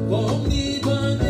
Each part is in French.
Omnipotent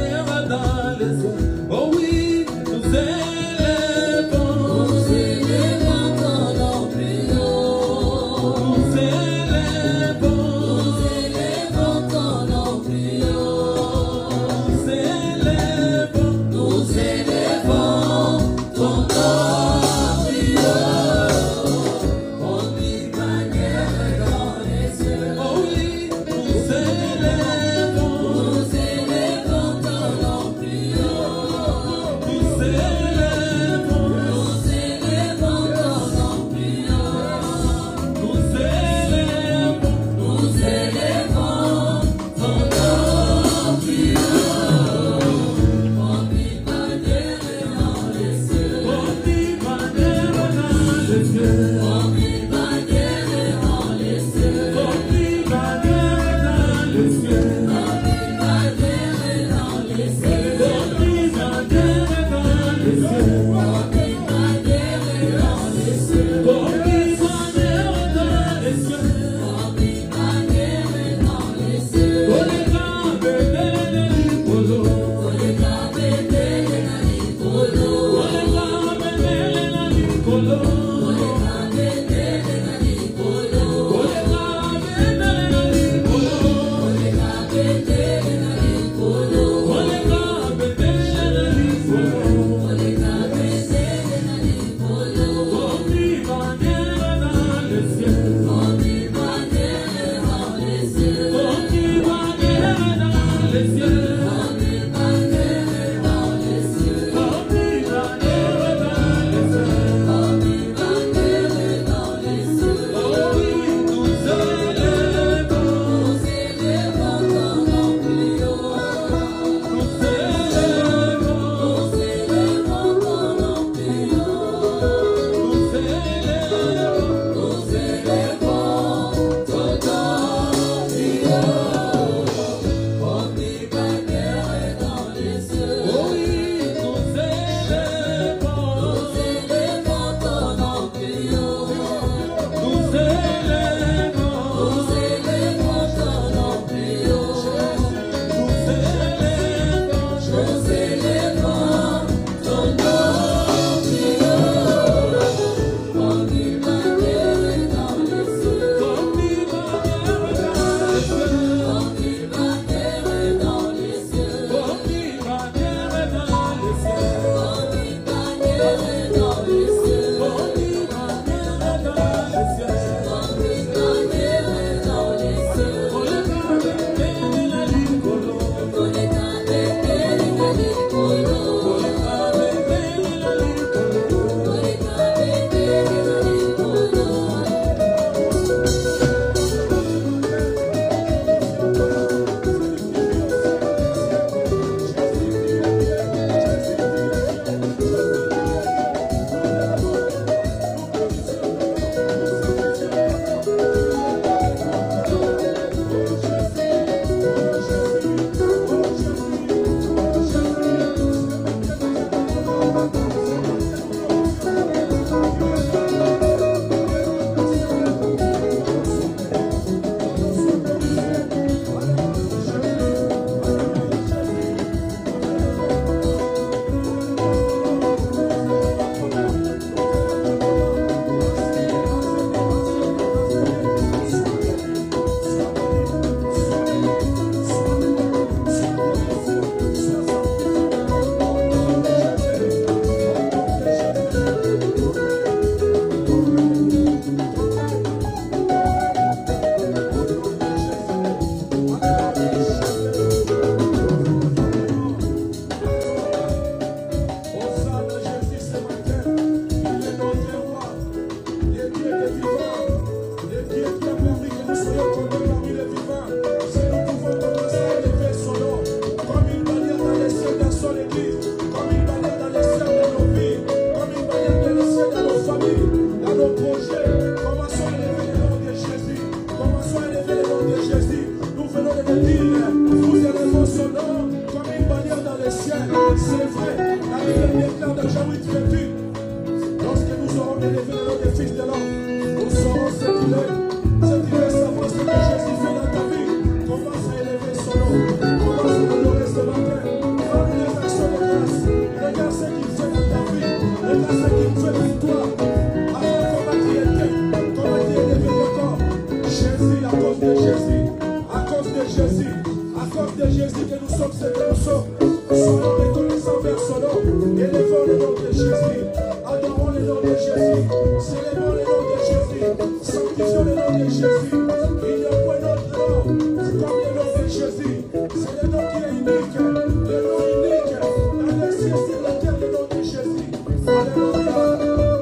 de Jésus que nous sommes ce que nous sommes. Soyons reconnaissants vers son nom. Élevons le nom de Jésus. Adorons le nom de Jésus. Célébrons le nom de Jésus. Sanctifions le nom de Jésus. Il n'y a point d'autre nom comme le nom de Jésus. C'est le nom qui est unique. Le nom unique. Dans les cieux sur la terre, le nom de Jésus. Alléluia.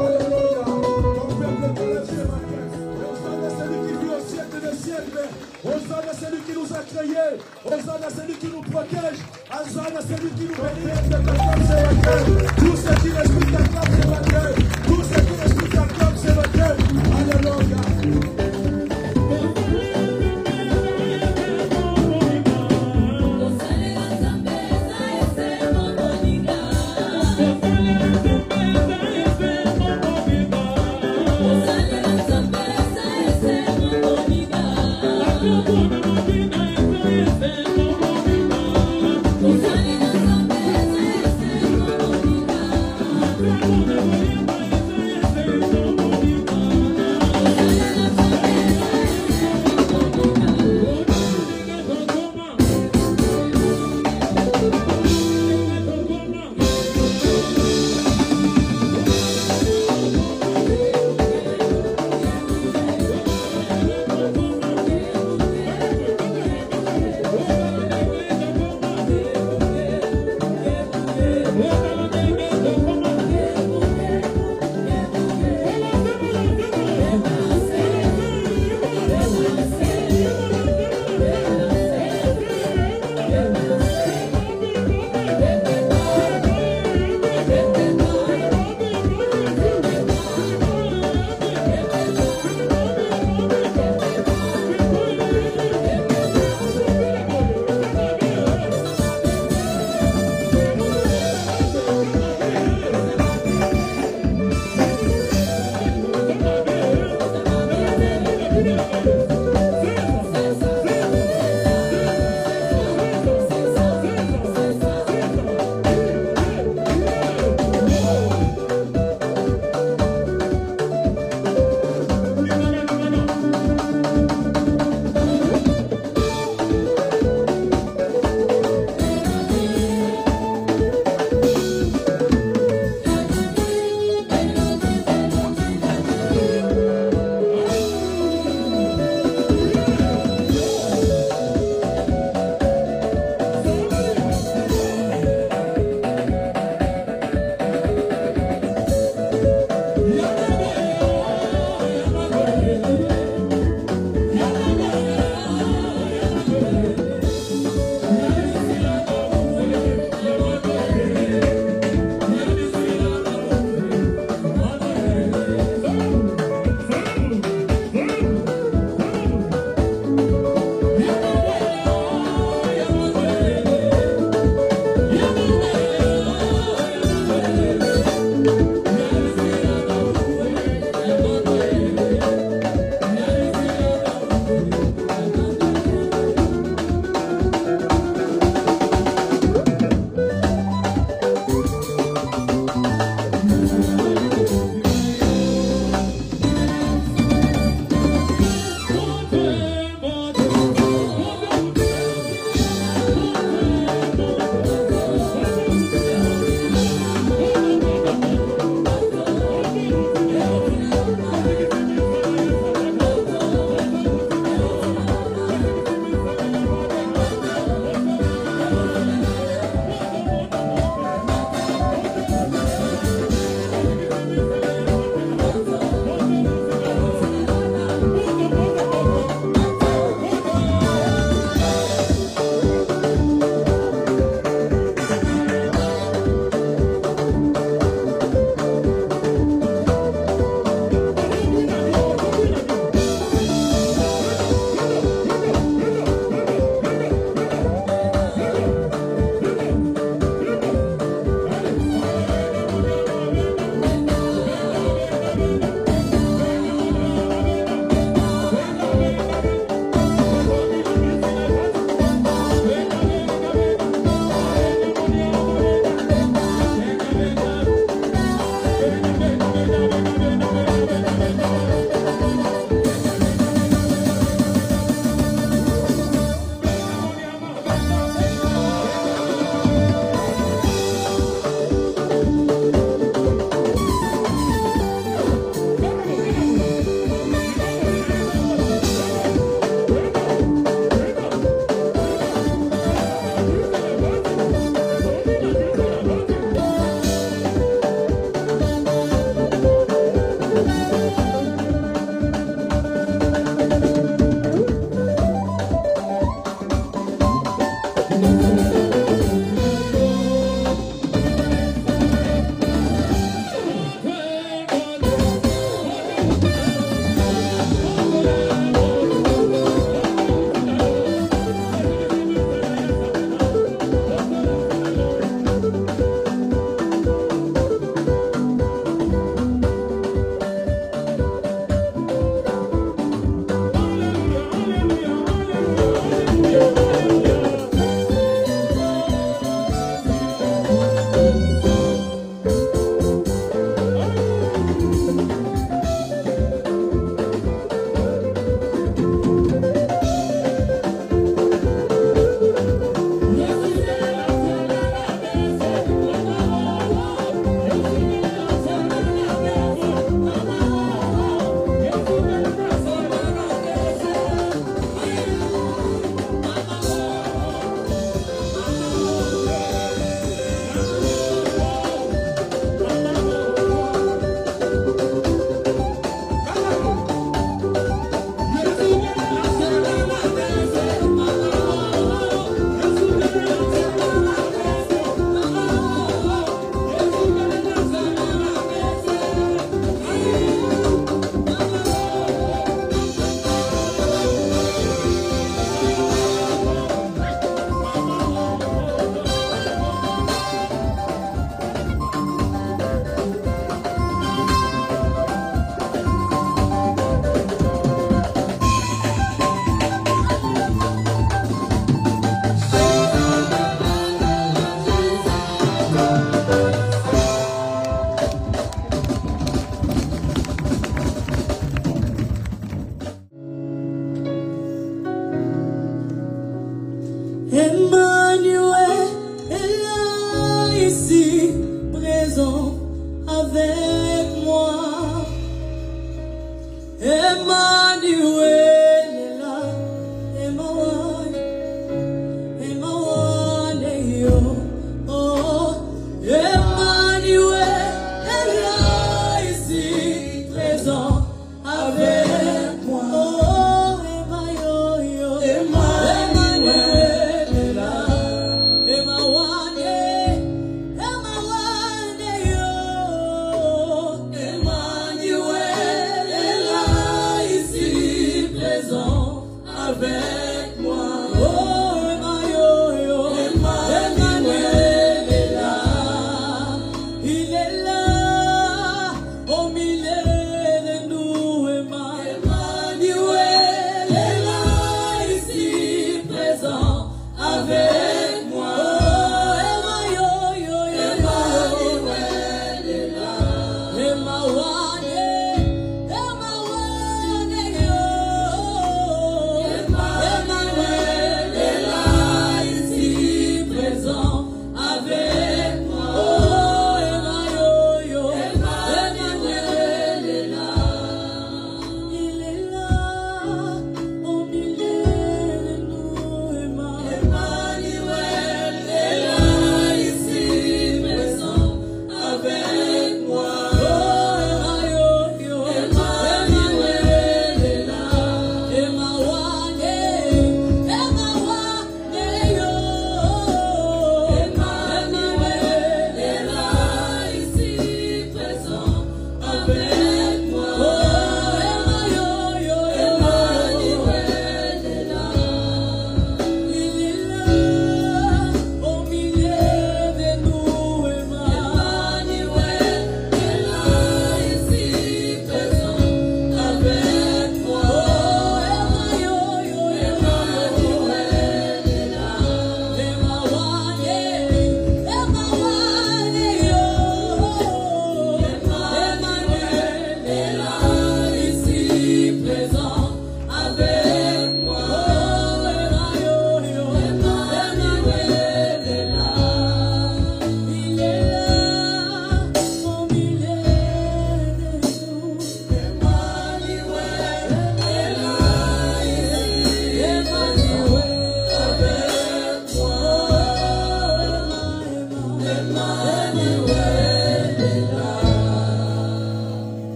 Alléluia. Mon peuple te lève ce matin. Hosanna à celui qui vit au siècle des siècles. Hosanna à celui qui nous a créés. Hosanna à celui qui nous protège. Hosanna à celui qui nous bénit. Tout ce qui respire t'acclame ce matin. Tout ce qui respire t'acclame ce matin. Alléluia. Hosanna,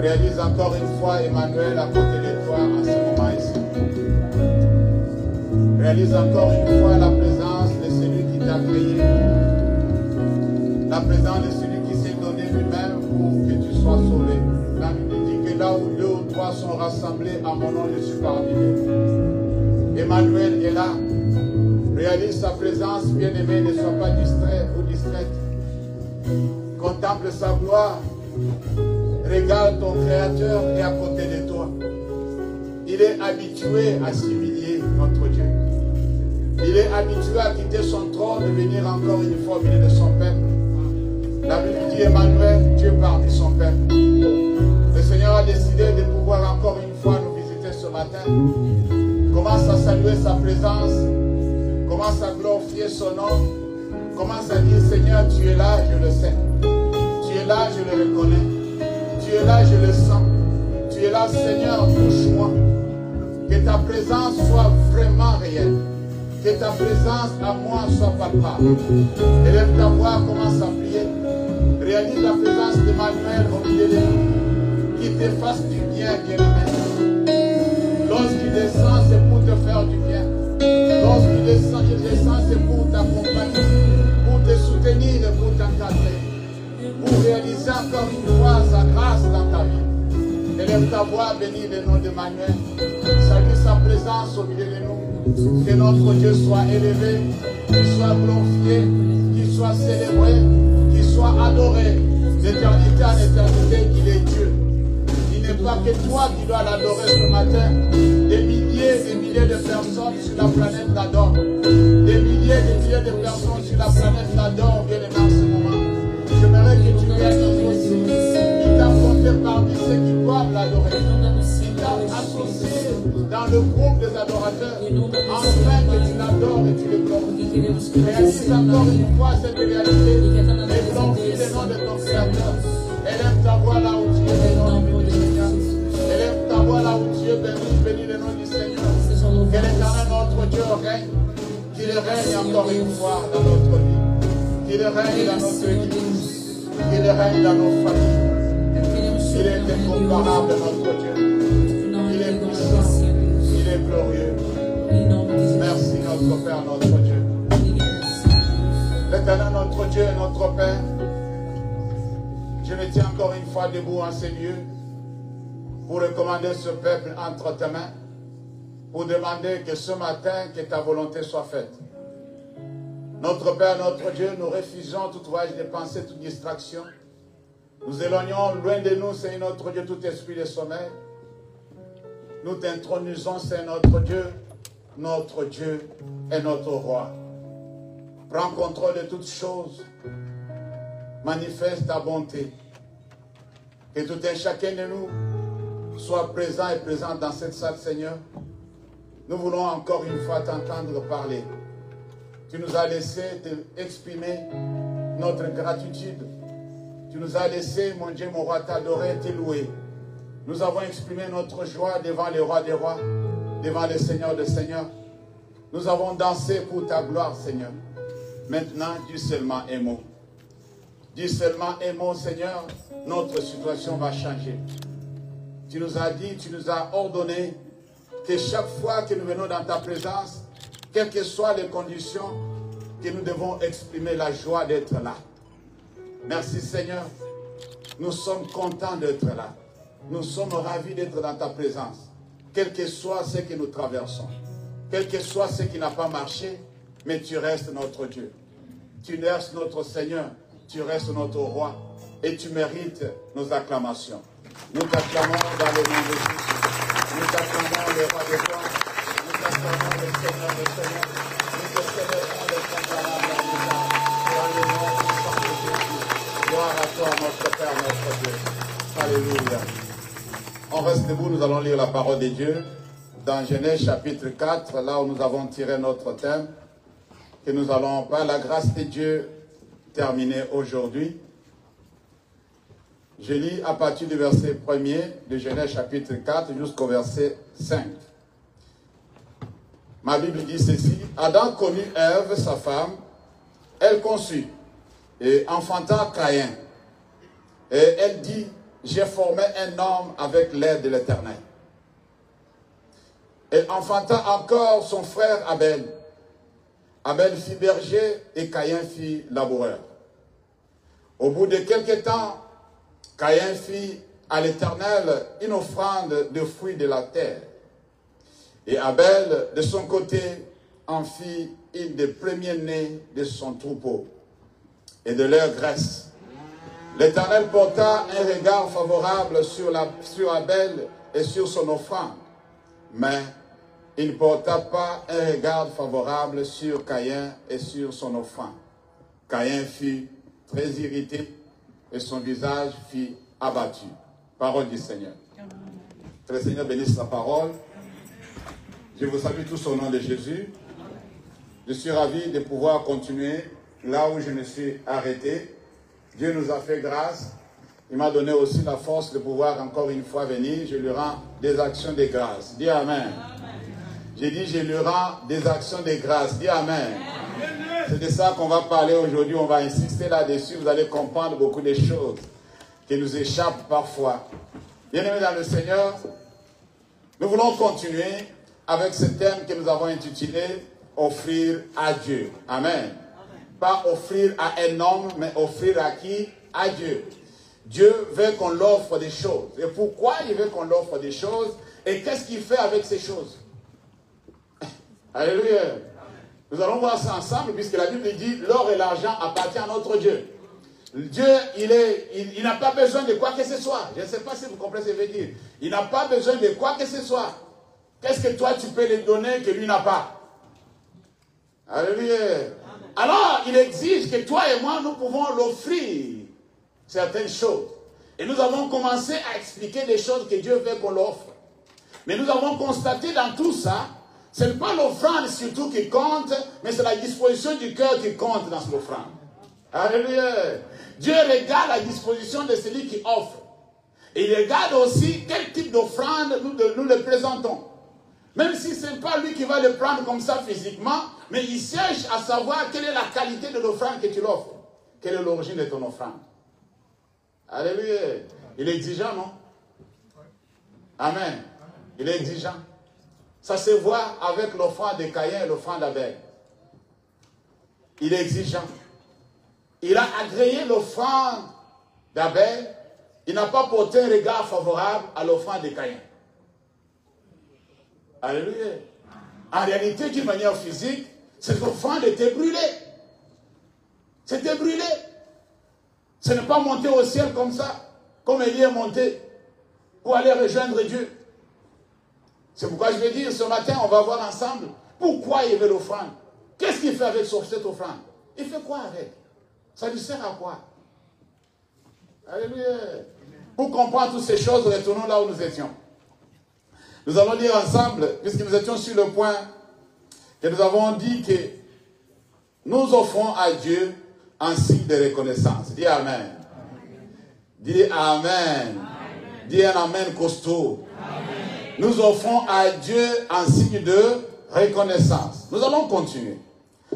Réalise encore une fois Emmanuel à côté de toi en ce moment ici. Réalise encore une fois la présence de celui qui t'a créé. La présence de celui qui s'est donné lui-même pour que tu sois sauvé. La Bible dit que là où 2 ou 3 sont rassemblés à mon nom, je suis parmi eux. Emmanuel est là. Réalise sa présence, bien-aimé, ne sois pas distrait ou distraite. Contemple sa gloire. Regarde ton Créateur et à côté de toi. Il est habitué à s'humilier, notre Dieu. Il est habitué à quitter son trône et venir encore une fois au milieu de son peuple. La Bible dit Emmanuel, Dieu parmi son peuple. Le Seigneur a décidé de pouvoir encore une fois nous visiter ce matin. Commence à saluer sa présence. Commence à glorifier son nom. Commence à dire Seigneur, tu es là, je le sais. Tu es là, je le reconnais. Tu es là, je le sens. Tu es là, Seigneur, touche-moi. Que ta présence soit vraiment réelle. Que ta présence à moi soit palpable. Élève ta voix, commence à prier. Réalise la présence d'Emmanuel au milieu de nous. Qu'il te fasse du bien, bien-aimé. Lorsqu'il descend, c'est pour te faire du bien. Lorsqu'il descend, c'est pour t'accompagner, pour te soutenir et pour t'encadrer. Pour réaliser encore une fois sa grâce dans ta vie. Élève ta voix, bénis le nom d'Emmanuel. Salue sa présence au milieu de nous. Que notre Dieu soit élevé, qu'il soit glorifié, qu'il soit célébré, qu'il soit adoré. D'éternité en éternité, il est Dieu. Il n'est pas que toi qui dois l'adorer ce matin. Des milliers de personnes sur la planète l'adorent. Des milliers de personnes sur la planète l'adorent, bien aimé en ce moment. J'aimerais que tu viennes aussi. Il t'a porté parmi ceux qui doivent l'adorer. Il t'a associé dans le groupe des adorateurs, afin que tu l'adores et tu le glorifies. Réalise encore une fois cette réalité et glorifie le nom de ton Créateur. Élève ta voix là où tu es, le nom du Seigneur. Élève ta voix là où tu es, bénis le nom du Seigneur. Que l'Éternel notre Dieu règne, qu'il règne encore une fois dans notre vie, qu'il règne dans notre église, qu'il règne dans nos familles. Il est incomparable notre Dieu. Il est puissant, il est glorieux. Merci notre Père, notre Dieu. L'Éternel notre Dieu et notre Père, je me tiens encore une fois debout en ces lieux pour recommander ce peuple entre tes mains, pour demander que ce matin, que ta volonté soit faite. Notre Père, notre Dieu, nous refusons tout voyage de pensée, toute distraction. Nous éloignons loin de nous, Seigneur notre Dieu, tout esprit de sommeil. Nous t'intronisons, Seigneur notre Dieu et notre Roi. Prends contrôle de toutes choses. Manifeste ta bonté. Que tout un chacun de nous soit présent et présent dans cette salle, Seigneur. Nous voulons encore une fois t'entendre parler. Tu nous as laissé exprimer notre gratitude. Tu nous as laissé, mon Dieu, mon roi, t'adorer, te louer. Nous avons exprimé notre joie devant le roi des rois, devant le Seigneur des seigneurs. Nous avons dansé pour ta gloire, Seigneur. Maintenant, dis seulement un mot. Dis seulement un mot, Seigneur, notre situation va changer. Tu nous as dit, tu nous as ordonné que chaque fois que nous venons dans ta présence, quelles que soient les conditions, que nous devons exprimer la joie d'être là. Merci Seigneur, nous sommes contents d'être là. Nous sommes ravis d'être dans ta présence. Quel que soit ce que nous traversons, quel que soit ce qui n'a pas marché, mais tu restes notre Dieu. Tu restes notre Seigneur, tu restes notre Roi et tu mérites nos acclamations. Nous t'acclamons dans le nom de Jésus. Nous t'acclamons le Roi des rois. Nous t'acclamons le Seigneur des seigneurs. Nous te célébrons le Saint-Esprit dans le nom puissant de Jésus. Gloire à toi, notre Père, notre Dieu. Alléluia. On reste debout, nous allons lire la parole de Dieu dans Genèse chapitre 4, là où nous avons tiré notre thème, que nous allons, par la grâce de Dieu, terminer aujourd'hui. Je lis à partir du verset 1er de Genèse chapitre 4 jusqu'au verset 5. Ma Bible dit ceci: Adam connut Ève, sa femme, elle conçut et enfanta Caïn. Et elle dit: j'ai formé un homme avec l'aide de l'Éternel. Et enfanta encore son frère Abel. Abel fit berger et Caïn fit laboureur. Au bout de quelque temps, Caïn fit à l'Éternel une offrande de fruits de la terre. Et Abel, de son côté, en fit une des premiers-nés de son troupeau et de leur graisse. L'Éternel porta un regard favorable sur Abel et sur son offrande, mais il ne porta pas un regard favorable sur Caïn et sur son offrande. Caïn fut très irrité et son visage fut abattu. Parole du Seigneur. Que le Seigneur bénisse sa parole. Je vous salue tous au nom de Jésus. Je suis ravi de pouvoir continuer là où je me suis arrêté. Dieu nous a fait grâce. Il m'a donné aussi la force de pouvoir encore une fois venir. Je lui rends des actions de grâce. Dis Amen. J'ai dit, je lui rends des actions de grâce. Dis Amen. C'est de ça qu'on va parler aujourd'hui. On va insister là-dessus. Vous allez comprendre beaucoup de choses qui nous échappent parfois. Bien-aimés dans le Seigneur, nous voulons continuer avec ce thème que nous avons intitulé « Offrir à Dieu ». Amen. Pas offrir à un homme, mais offrir à qui? À Dieu. Dieu veut qu'on l'offre des choses. Et pourquoi il veut qu'on l'offre des choses? Et qu'est-ce qu'il fait avec ces choses? Alléluia. Nous allons voir ça ensemble, puisque la Bible dit « L'or et l'argent appartiennent à notre Dieu ». Dieu, il n'a pas besoin de quoi que ce soit. Je ne sais pas si vous comprenez ce que je veux dire. Il n'a pas besoin de quoi que ce soit. Qu'est-ce que toi, tu peux lui donner que lui n'a pas? Alléluia. Alors, il exige que toi et moi, nous pouvons l'offrir certaines choses. Et nous avons commencé à expliquer des choses que Dieu veut qu'on l'offre. Mais nous avons constaté dans tout ça, ce n'est pas l'offrande surtout qui compte, mais c'est la disposition du cœur qui compte dans cette offrande. Alléluia. Dieu regarde la disposition de celui qui offre. Et il regarde aussi quel type d'offrande nous le présentons. Même si ce n'est pas lui qui va le prendre comme ça physiquement, mais il cherche à savoir quelle est la qualité de l'offrande que tu l'offres. Quelle est l'origine de ton offrande. Alléluia. Il est exigeant, non? Amen. Il est exigeant. Ça se voit avec l'offrande de Caïn et l'offrande d'Abel. Il est exigeant. Il a agréé l'offrande d'Abel. Il n'a pas porté un regard favorable à l'offrande de Caïn. Alléluia. En réalité, d'une manière physique, cette offrande était brûlée. C'était brûlé. Ce n'est pas monté au ciel comme ça, comme Élie est monté pour aller rejoindre Dieu. C'est pourquoi je vais dire ce matin, on va voir ensemble pourquoi il veut l'offrande. Qu'est-ce qu'il fait avec cette offrande? Il fait quoi avec? Ça lui sert à quoi? Alléluia. Pour comprendre toutes ces choses, retournons là où nous étions. Nous allons lire ensemble, puisque nous étions sur le point que nous avons dit que nous offrons à Dieu un signe de reconnaissance. Dis Amen. Dis Amen. Amen. Dis un Amen costaud. Amen. Nous offrons à Dieu un signe de reconnaissance. Nous allons continuer.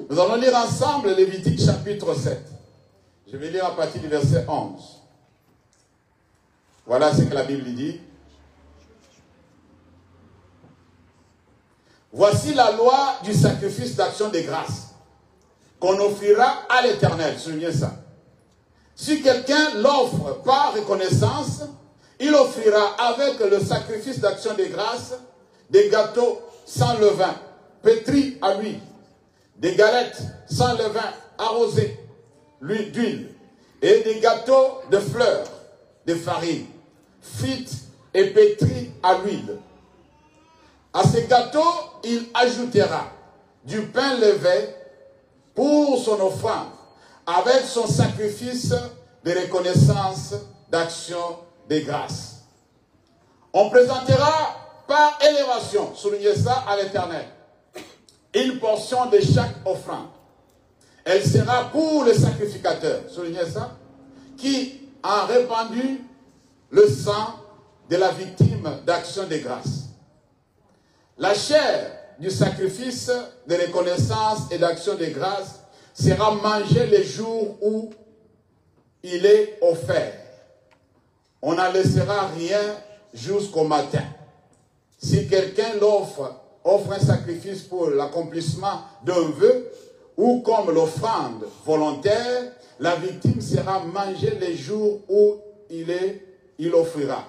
Nous allons lire ensemble Lévitique chapitre 7. Je vais lire à partir du verset 11. Voilà ce que la Bible dit. Voici la loi du sacrifice d'action de grâce qu'on offrira à l'Éternel. Souvenez ça. Si quelqu'un l'offre par reconnaissance, il offrira avec le sacrifice d'action de grâce des gâteaux sans levain, pétris à l'huile, des galettes sans levain, arrosées d'huile, et des gâteaux de fleurs, de farine, frites et pétris à l'huile. À ces gâteaux, il ajoutera du pain levé pour son offrande, avec son sacrifice de reconnaissance d'action de grâce. On présentera par élévation, soulignez ça, à l'Éternel, une portion de chaque offrande. Elle sera pour le sacrificateur, soulignez ça, qui a répandu le sang de la victime d'action de grâce. La chair du sacrifice de reconnaissance et d'action de grâce sera mangée les jours où il est offert. on n'en laissera rien jusqu'au matin. Si quelqu'un offre un sacrifice pour l'accomplissement d'un vœu, ou comme l'offrande volontaire, la victime sera mangée les jours où il offrira.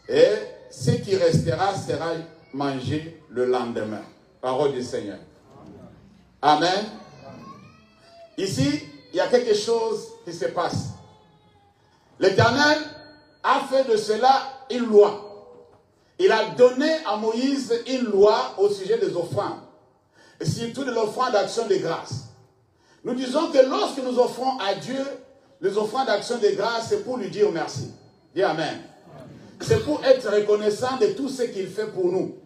Et ce qui restera sera mangé le lendemain. Parole du Seigneur. Amen. Ici, il y a quelque chose qui se passe. L'Éternel a fait de cela une loi. Il a donné à Moïse une loi au sujet des offrandes. Et surtout de l'offrande d'action de grâce. Nous disons que lorsque nous offrons à Dieu les offrandes d'action de grâce, c'est pour lui dire merci. Dis Amen. C'est pour être reconnaissant de tout ce qu'il fait pour nous.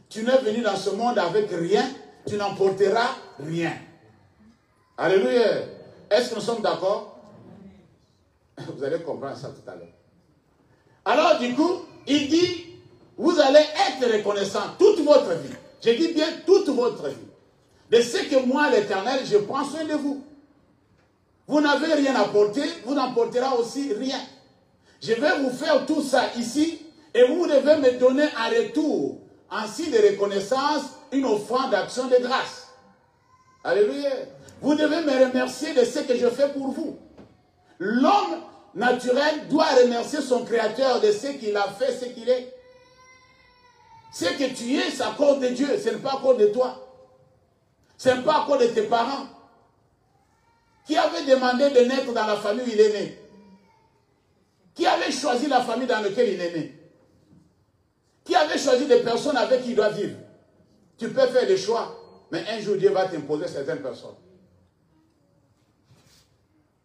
Tu n'es venu dans ce monde avec rien, tu n'emporteras rien. Alléluia. Est-ce que nous sommes d'accord? Vous allez comprendre ça tout à l'heure. Alors du coup, il dit, vous allez être reconnaissant toute votre vie. Je dis bien toute votre vie. De ce que moi, l'Éternel, je prends soin de vous. Vous n'avez rien apporté, vous n'emporterez aussi rien. Je vais vous faire tout ça ici et vous devez me donner en retour, en signe de reconnaissance, une offrande d'action de grâce. Alléluia. Vous devez me remercier de ce que je fais pour vous. L'homme naturel doit remercier son Créateur de ce qu'il a fait, ce qu'il est. Ce que tu es, c'est à cause de Dieu, ce n'est pas à cause de toi. Ce n'est pas à cause de tes parents. Qui avait demandé de naître dans la famille où il est né? Qui avait choisi la famille dans laquelle il est né? Qui avait choisi des personnes avec qui il doit vivre? Tu peux faire des choix, mais un jour Dieu va t'imposer certaines personnes.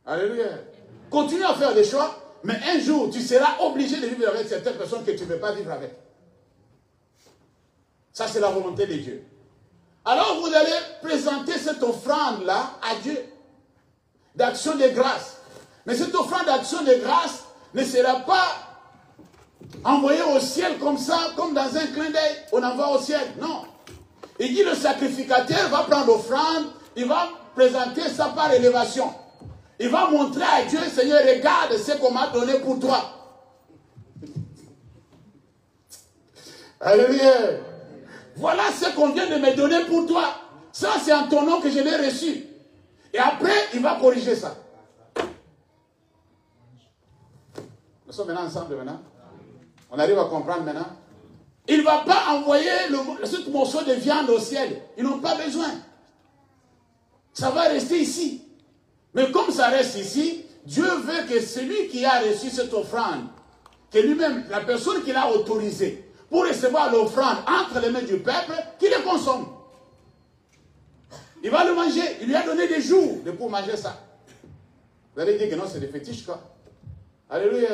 Alléluia. Continue à faire des choix, mais un jour tu seras obligé de vivre avec certaines personnes que tu ne veux pas vivre avec. Ça, c'est la volonté de Dieu. Alors, vous allez présenter cette offrande-là à Dieu, d'action de grâce. Mais cette offrande d'action de grâce ne sera pas envoyée au ciel comme ça, comme dans un clin d'œil, on envoie au ciel. Non. Il dit, le sacrificateur va prendre l'offrande, il va présenter ça par élévation. Il va montrer à Dieu, Seigneur, regarde ce qu'on m'a donné pour toi. Alléluia. Voilà ce qu'on vient de me donner pour toi. Ça, c'est en ton nom que je l'ai reçu. Et après, il va corriger ça. Nous sommes maintenant ensemble maintenant. On arrive à comprendre maintenant. Il ne va pas envoyer ce morceau de viande au ciel. Ils n'ont pas besoin. Ça va rester ici. Mais comme ça reste ici, Dieu veut que celui qui a reçu cette offrande, que lui-même, la personne qui l'a autorisée, pour recevoir l'offrande entre les mains du peuple, qu'il le consomme. Il va le manger. Il lui a donné des jours pour manger ça. Vous allez dire que non, c'est des fétiches, quoi. Alléluia.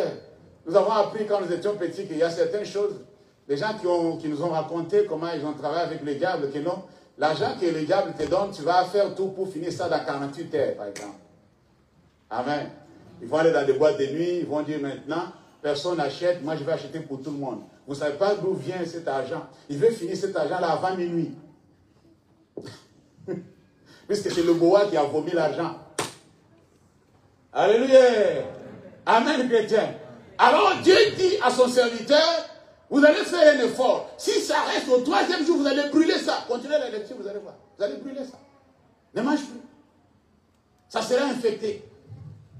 Nous avons appris quand nous étions petits qu'il y a certaines choses, les gens qui nous ont raconté comment ils ont travaillé avec le diable, que non, l'argent que le diable te donne, tu vas faire tout pour finir ça dans 48 heures, par exemple. Amen. Ils vont aller dans des boîtes de nuit, ils vont dire maintenant, personne n'achète, moi je vais acheter pour tout le monde. Vous ne savez pas d'où vient cet argent. Il veut finir cet argent-là avant minuit. Puisque c'est le boa qui a vomi l'argent. Alléluia. Amen, chrétien. Alors Dieu dit à son serviteur, vous allez faire un effort. Si ça reste au 3e jour, vous allez brûler ça. Continuez la lecture, vous allez voir. Vous allez brûler ça. Ne mange plus. Ça sera infecté.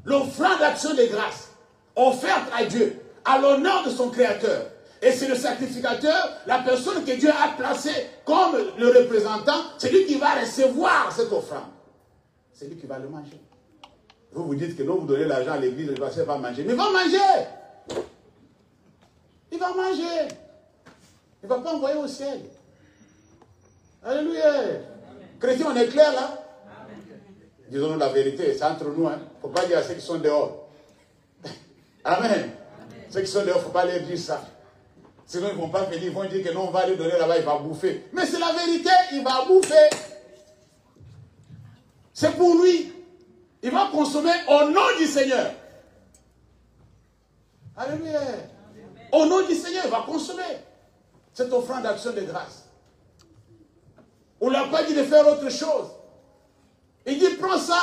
L'offrande d'action de grâce, offerte à Dieu, à l'honneur de son Créateur. Et c'est le sacrificateur, la personne que Dieu a placée comme le représentant, c'est lui qui va recevoir cette offrande. C'est lui qui va le manger. Vous vous dites que non, vous donnez l'argent à l'église, le pasteur va manger. Mais il va manger. Il va manger. Il ne va pas envoyer au ciel. Alléluia. Chrétien, on est clair là? Disons-nous la vérité, c'est entre nous. Il ne faut pas dire à ceux qui sont dehors. Amen. Ceux qui sont dehors, il ne faut pas leur dire ça. Sinon, ils ne vont pas venir, ils vont dire que non, on va lui donner là-bas, il va bouffer. Mais c'est la vérité, il va bouffer. C'est pour lui. Il va consommer au nom du Seigneur. Alléluia. Au nom du Seigneur, il va consommer cette offrande d'action de grâce. On ne l'a pas dit de faire autre chose. Il dit, prends ça,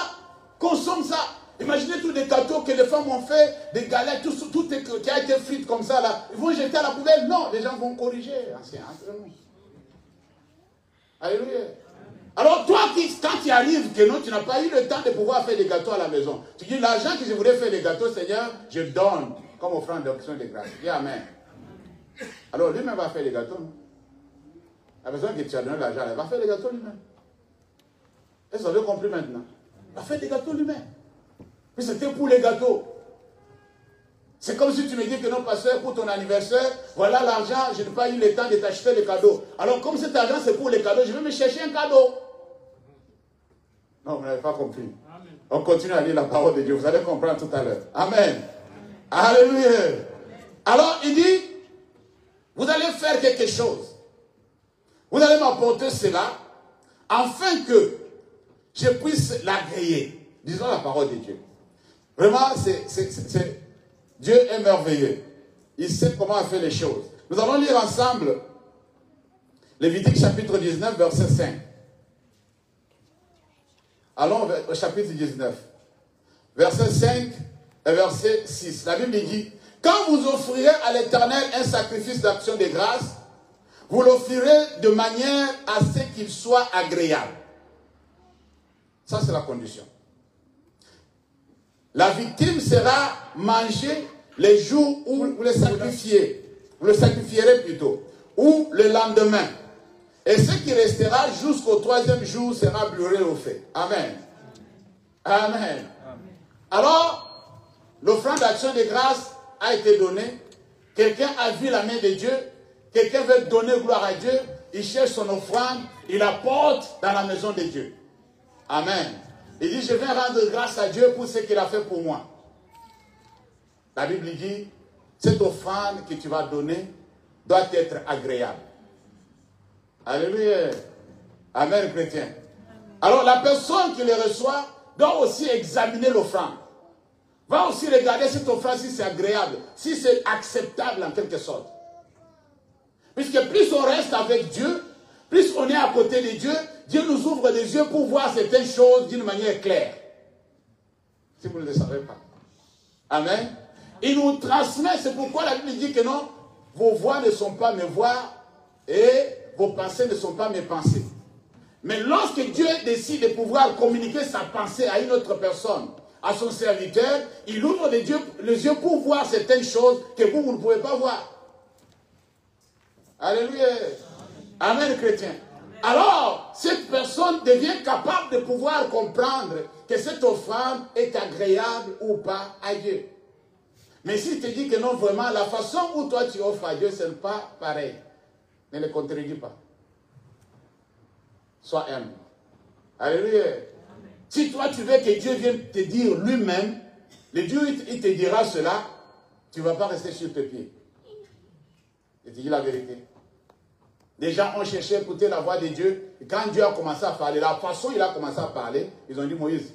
consomme ça. Imaginez tous les gâteaux que les femmes ont fait, des galettes, tout qui a été frites comme ça, là. Ils vont jeter à la poubelle. Non, les gens vont corriger. C'est entre nous. Alléluia. Alors toi, quand tu arrives, que non, tu n'as pas eu le temps de pouvoir faire des gâteaux à la maison. Tu dis, l'argent que je voulais faire des gâteaux, Seigneur, je donne comme offrande d'action de grâce. Dis Amen. Alors lui-même va faire les gâteaux. Non? La personne que tu as donné l'argent, elle va faire les gâteaux lui-même. Est-ce que vous avez compris maintenant? Il va faire des gâteaux lui-même. Puis c'était pour les gâteaux. C'est comme si tu me dis que non, pasteur, pour ton anniversaire, voilà l'argent, je n'ai pas eu le temps de t'acheter les cadeaux. Alors comme cet argent c'est pour les cadeaux, je vais me chercher un cadeau. Non, vous n'avez pas compris. Amen. On continue à lire la parole de Dieu. Vous allez comprendre tout à l'heure. Amen. Alléluia. Alors il dit, vous allez faire quelque chose. Vous allez m'apporter cela, afin que je puisse l'agréer. Disons la parole de Dieu. Vraiment, Dieu est merveilleux. Il sait comment faire les choses. Nous allons lire ensemble Lévitique chapitre 19, verset 5. Allons au chapitre 19. Verset 5 et verset 6. La Bible dit, quand vous offrirez à l'Éternel un sacrifice d'action de grâce, vous l'offrirez de manière à ce qu'il soit agréable. Ça, c'est la condition. La victime sera mangée les jours où vous le sacrifiez. Vous le sacrifierez plutôt. Ou le lendemain. Et ce qui restera jusqu'au 3e jour sera brûlé au feu. Amen. Amen. Alors, l'offrande d'action de grâce a été donnée. Quelqu'un a vu la main de Dieu. Quelqu'un veut donner gloire à Dieu. Il cherche son offrande. Il la porte dans la maison de Dieu. Amen. Il dit, je viens rendre grâce à Dieu pour ce qu'il a fait pour moi. La Bible dit, cette offrande que tu vas donner doit être agréable. Alléluia. Amen, chrétien. Alors la personne qui le reçoit doit aussi examiner l'offrande. Va aussi regarder cette offrande si c'est agréable, si c'est acceptable en quelque sorte. Puisque plus on reste avec Dieu, plus on est à côté de Dieu, Dieu nous ouvre les yeux pour voir certaines choses d'une manière claire. Si vous ne le savez pas. Amen. Il nous transmet, c'est pourquoi la Bible dit que non, vos voix ne sont pas mes voix et vos pensées ne sont pas mes pensées. Mais lorsque Dieu décide de pouvoir communiquer sa pensée à une autre personne, à son serviteur, il ouvre les yeux pour voir certaines choses que vous ne pouvez pas voir. Alléluia. Amen, chrétien. Alors, cette personne devient capable de pouvoir comprendre que cette offrande est agréable ou pas à Dieu. Mais si tu te dis que non, vraiment, la façon où toi tu offres à Dieu, ce n'est pas pareil. Ne le contredis pas. Sois humble. Alléluia. Si toi tu veux que Dieu vienne te dire lui-même, le Dieu il te dira cela, tu ne vas pas rester sur tes pieds. Je te dis la vérité. Les gens ont cherché à écouter la voix de Dieu. Et quand Dieu a commencé à parler, la façon il a commencé à parler, ils ont dit, Moïse,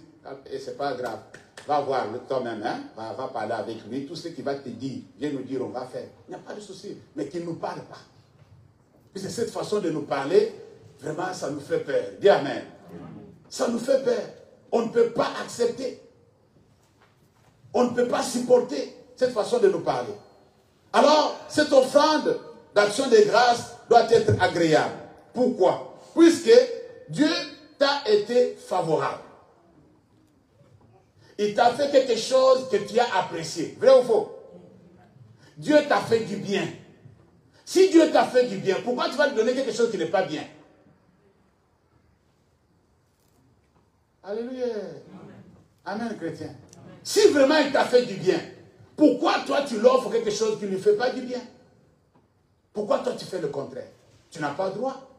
c'est pas grave, va voir toi-même, hein? va parler avec lui, tout ce qu'il va te dire, viens nous dire, on va faire. Il n'y a pas de souci, mais qu'il ne nous parle pas. Et c'est cette façon de nous parler, vraiment ça nous fait peur. Dis Amen. Ça nous fait peur. On ne peut pas accepter. On ne peut pas supporter cette façon de nous parler. Alors, cette offrande d'action de grâce doit être agréable. Pourquoi? Puisque Dieu t'a été favorable. Il t'a fait quelque chose que tu as apprécié. Vrai ou faux? Dieu t'a fait du bien. Si Dieu t'a fait du bien, pourquoi tu vas lui donner quelque chose qui n'est pas bien? Alléluia. Amen, chrétien. Si vraiment il t'a fait du bien, pourquoi toi tu l'offres quelque chose qui ne lui fait pas du bien? Pourquoi toi tu fais le contraire? Tu n'as pas le droit.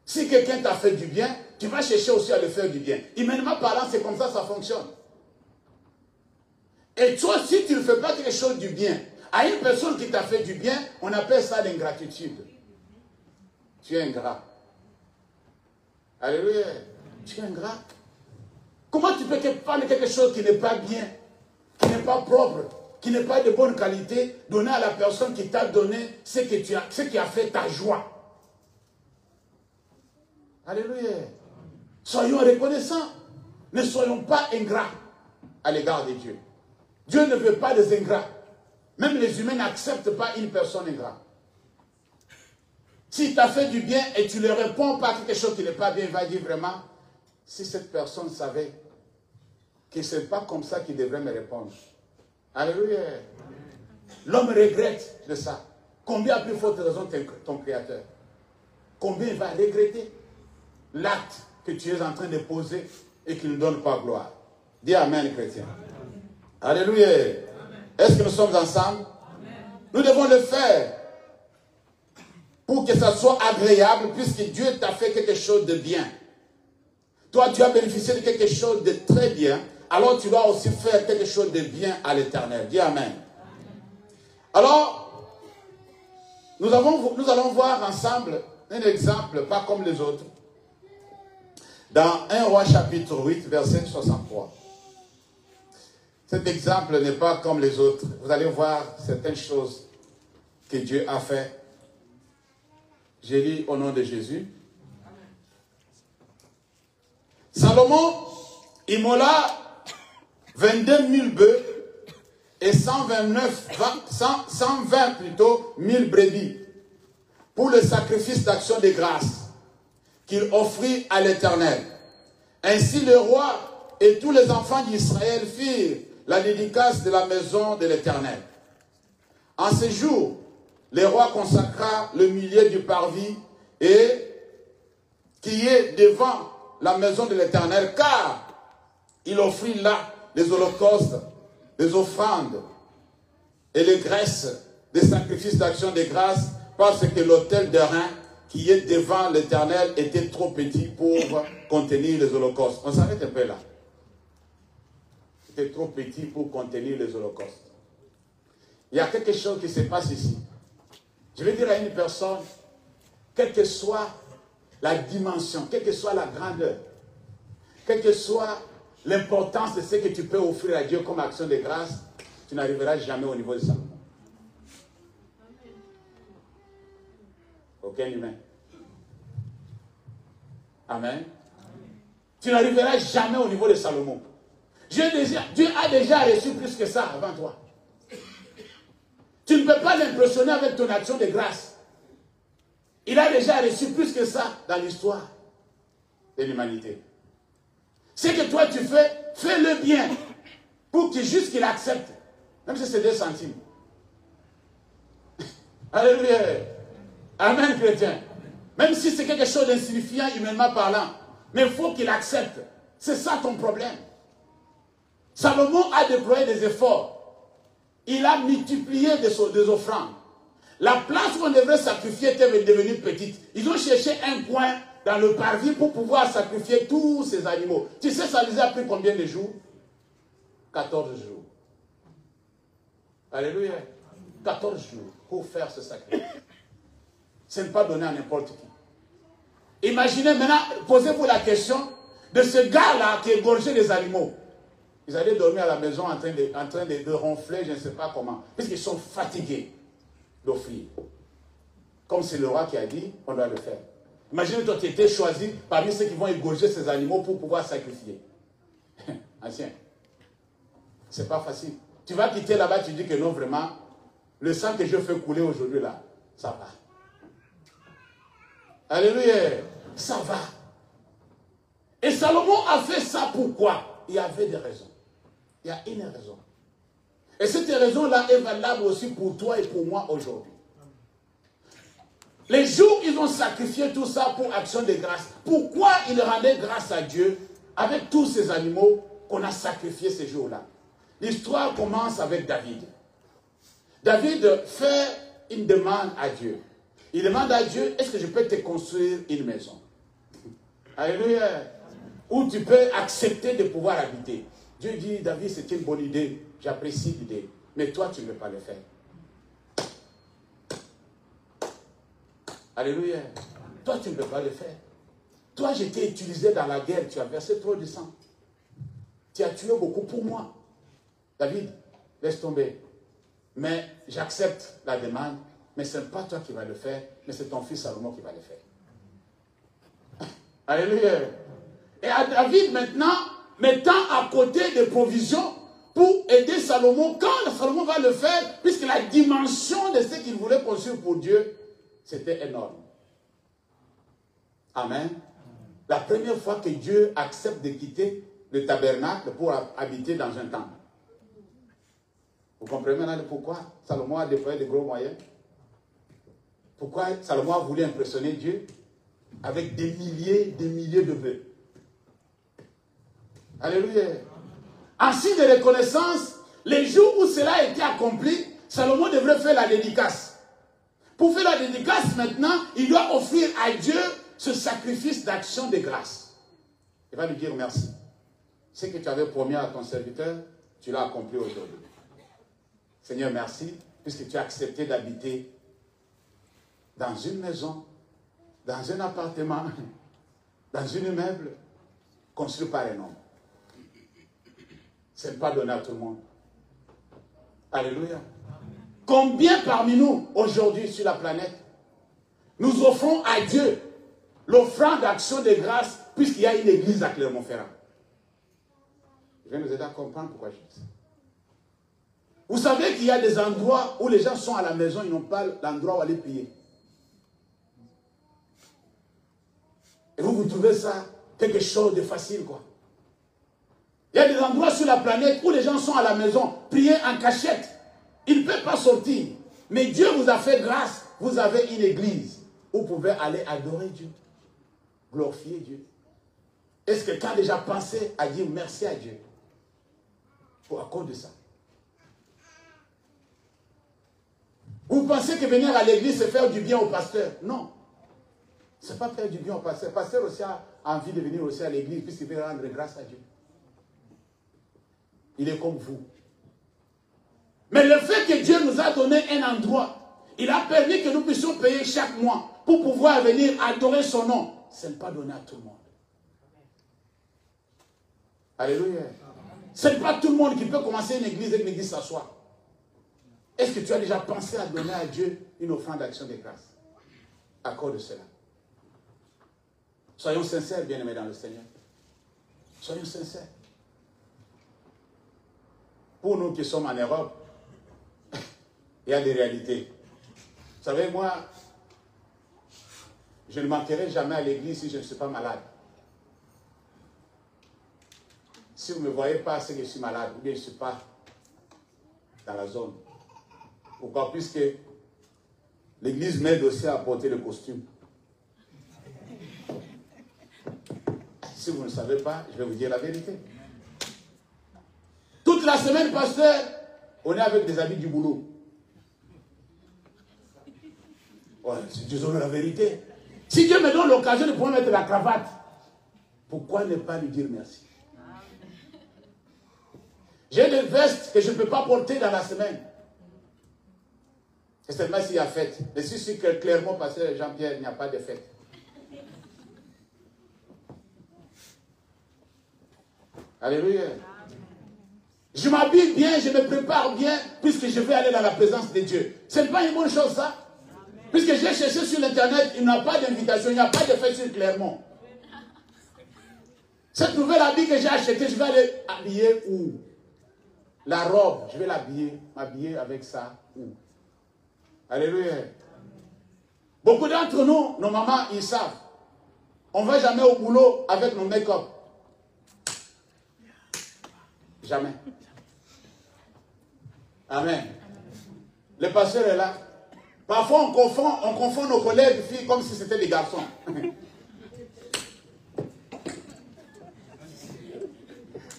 Si quelqu'un t'a fait du bien, tu vas chercher aussi à le faire du bien. Humainement parlant, c'est comme ça fonctionne. Et toi, si tu ne fais pas quelque chose du bien à une personne qui t'a fait du bien, on appelle ça l'ingratitude. Tu es ingrat. Alléluia. Tu es ingrat. Comment tu peux prendre quelque chose qui n'est pas bien, qui n'est pas propre, qui n'est pas de bonne qualité, donner à la personne qui t'a donné ce qui a fait ta joie? Alléluia. Soyons reconnaissants. Ne soyons pas ingrats. à l'égard de Dieu. Dieu ne veut pas des ingrats. Même les humains n'acceptent pas une personne ingrate. Si tu as fait du bien et tu ne réponds pas à quelque chose qui n'est pas bien, il va dire vraiment, si cette personne savait que ce n'est pas comme ça qu'il devrait me répondre. Alléluia. L'homme regrette de ça. Combien a plus forte raison ton Créateur? Combien il va regretter l'acte que tu es en train de poser et qui ne donne pas gloire? Dis Amen, chrétien. Amen. Alléluia. Est-ce que nous sommes ensemble? Amen. Nous devons le faire pour que ça soit agréable, puisque Dieu t'a fait quelque chose de bien. Toi, tu as bénéficié de quelque chose de très bien, alors tu dois aussi faire quelque chose de bien à l'Éternel. Dis Amen. Amen. Alors, nous allons voir ensemble un exemple, pas comme les autres, dans 1 Roi chapitre 8, verset 63. Cet exemple n'est pas comme les autres. Vous allez voir certaines choses que Dieu a fait. Je lis au nom de Jésus. Salomon immola 22 000 bœufs et 120 000 brebis pour le sacrifice d'action de grâce qu'il offrit à l'Éternel. Ainsi le roi et tous les enfants d'Israël firent la dédicace de la maison de l'Éternel. En ce jour, le roi consacra le milieu du parvis et qui est devant la maison de l'Éternel, car il offrit là les holocaustes, les offrandes et les graisses des sacrifices d'action de grâce, parce que l'autel d'airain qui est devant l'Éternel était trop petit pour contenir les holocaustes. On s'arrête un peu là. C'était trop petit pour contenir les holocaustes. Il y a quelque chose qui se passe ici. Je vais dire à une personne, quelle que soit la dimension, quelle que soit la grandeur, quelle que soit l'importance de ce que tu peux offrir à Dieu comme action de grâce, tu n'arriveras jamais au niveau de Salomon. Aucun humain. Amen. Tu n'arriveras jamais au niveau de Salomon. Dieu a déjà reçu plus que ça avant toi. Tu ne peux pas l'impressionner avec ton action de grâce. Il a déjà reçu plus que ça dans l'histoire de l'humanité. Ce que toi tu fais, fais-le bien pour juste qu'il accepte. Même si c'est 2 centimes. Alléluia. Amen, chrétien. Même si c'est quelque chose d'insignifiant humainement parlant. Mais il faut qu'il accepte. C'est ça ton problème. Salomon a déployé des efforts. Il a multiplié des offrandes. La place où on devrait sacrifier était devenue petite. Ils ont cherché un coin dans le parvis pour pouvoir sacrifier tous ces animaux. Tu sais, ça les a pris combien de jours? 14 jours. Alléluia. 14 jours pour faire ce sacrifice. Ce n'est pas donné à n'importe qui. Imaginez maintenant, posez-vous la question de ce gars-là qui égorgeait les animaux. Ils allaient dormir à la maison en train de ronfler, je ne sais pas comment. Puisqu'ils sont fatigués d'offrir. Comme c'est le roi qui a dit, on doit le faire. Imagine toi, tu étais choisi parmi ceux qui vont égorger ces animaux pour pouvoir sacrifier. Ancien. C'est pas facile. Tu vas quitter là-bas, tu dis que non, vraiment, le sang que je fais couler aujourd'hui là, ça va. Alléluia. Ça va. Et Salomon a fait ça pourquoi? Il y avait des raisons. Il y a une raison. Et cette raison-là est valable aussi pour toi et pour moi aujourd'hui. Les jours, ils ont sacrifié tout ça pour action de grâce. Pourquoi ils rendaient grâce à Dieu avec tous ces animaux qu'on a sacrifiés ces jours-là? L'histoire commence avec David. David fait une demande à Dieu. Il demande à Dieu, est-ce que je peux te construire une maison? Alléluia. Où tu peux accepter de pouvoir habiter. Dieu dit, David, c'est une bonne idée. J'apprécie l'idée. Mais toi, tu ne peux pas le faire. Alléluia. Toi, tu ne peux pas le faire. Toi, je t'ai utilisé dans la guerre. Tu as versé trop de sang. Tu as tué beaucoup pour moi. David, laisse tomber. Mais j'accepte la demande. Mais ce n'est pas toi qui vas le faire. Mais c'est ton fils Salomon qui va le faire. Alléluia. Et à David, maintenant, mettant à côté des provisions pour aider Salomon quand Salomon va le faire, puisque la dimension de ce qu'il voulait construire pour Dieu, c'était énorme. Amen. La première fois que Dieu accepte de quitter le tabernacle pour habiter dans un temple. Vous comprenez maintenant pourquoi Salomon a déployé de gros moyens? Pourquoi Salomon a voulu impressionner Dieu avec des milliers de bœufs? Alléluia. En signe de reconnaissance, les jours où cela a été accompli, Salomon devrait faire la dédicace. Pour faire la dédicace maintenant, il doit offrir à Dieu ce sacrifice d'action de grâce. Il va lui dire merci. Ce que tu avais promis à ton serviteur, tu l'as accompli aujourd'hui. Seigneur, merci, puisque tu as accepté d'habiter dans une maison, dans un appartement, dans une immeuble construit par un homme. Ce n'est pas donné à tout le monde. Alléluia. Combien parmi nous, aujourd'hui sur la planète, nous offrons à Dieu l'offrande d'action de grâce, puisqu'il y a une église à Clermont-Ferrand? Je vais nous aider à comprendre pourquoi je dis ça. Vous savez qu'il y a des endroits où les gens sont à la maison, ils n'ont pas l'endroit où aller prier. Et vous trouvez ça quelque chose de facile, quoi. Il y a des endroits sur la planète où les gens sont à la maison, prier en cachette. Ils ne peuvent pas sortir. Mais Dieu vous a fait grâce. Vous avez une église où vous pouvez aller adorer Dieu, glorifier Dieu. Est-ce que tu as déjà pensé à dire merci à Dieu à cause de ça? Vous pensez que venir à l'église, c'est faire du bien au pasteur? Non. Ce n'est pas faire du bien au pasteur. Le pasteur aussi a envie de venir aussi à l'église puisqu'il veut rendre grâce à Dieu. Il est comme vous. Mais le fait que Dieu nous a donné un endroit, il a permis que nous puissions payer chaque mois pour pouvoir venir adorer son nom. Ce n'est pas donné à tout le monde. Alléluia. Ce n'est pas tout le monde qui peut commencer une église et que l'église s'assoit. Est-ce que tu as déjà pensé à donner à Dieu une offrande d'action de grâce à cause de cela? Soyons sincères, bien-aimés dans le Seigneur. Soyons sincères. Pour nous qui sommes en Europe, il y a des réalités. Vous savez, moi, je ne manquerai jamais à l'église si je ne suis pas malade. Si vous ne me voyez pas, c'est que je suis malade, ou bien je ne suis pas dans la zone. Pourquoi? Puisque l'église m'aide aussi à porter le costume. Si vous ne savez pas, je vais vous dire la vérité. Toute la semaine, pasteur, on est avec des habits du boulot. Ouais, disons la vérité. Si Dieu me donne l'occasion de pouvoir mettre la cravate, pourquoi ne pas lui dire merci? J'ai des vestes que je ne peux pas porter dans la semaine. C'est seulement s'il y a fête. Et si c'est clairement pasteur Jean-Pierre, il n'y a pas de fête. Alléluia. Je m'habille bien, je me prépare bien, puisque je vais aller dans la présence de Dieu. Ce n'est pas une bonne chose, ça. Puisque j'ai cherché sur l'internet, il n'y a pas d'invitation, il n'y a pas de fête sur Clermont. Cette nouvelle habit que j'ai acheté, je vais aller habiller où? La robe, je vais m'habiller avec ça où? Alléluia. Beaucoup d'entre nous, nos mamans, ils savent. On ne va jamais au boulot avec nos make-up. Jamais. Amen. Le pasteur est là. Parfois, on confond nos collègues filles comme si c'était des garçons.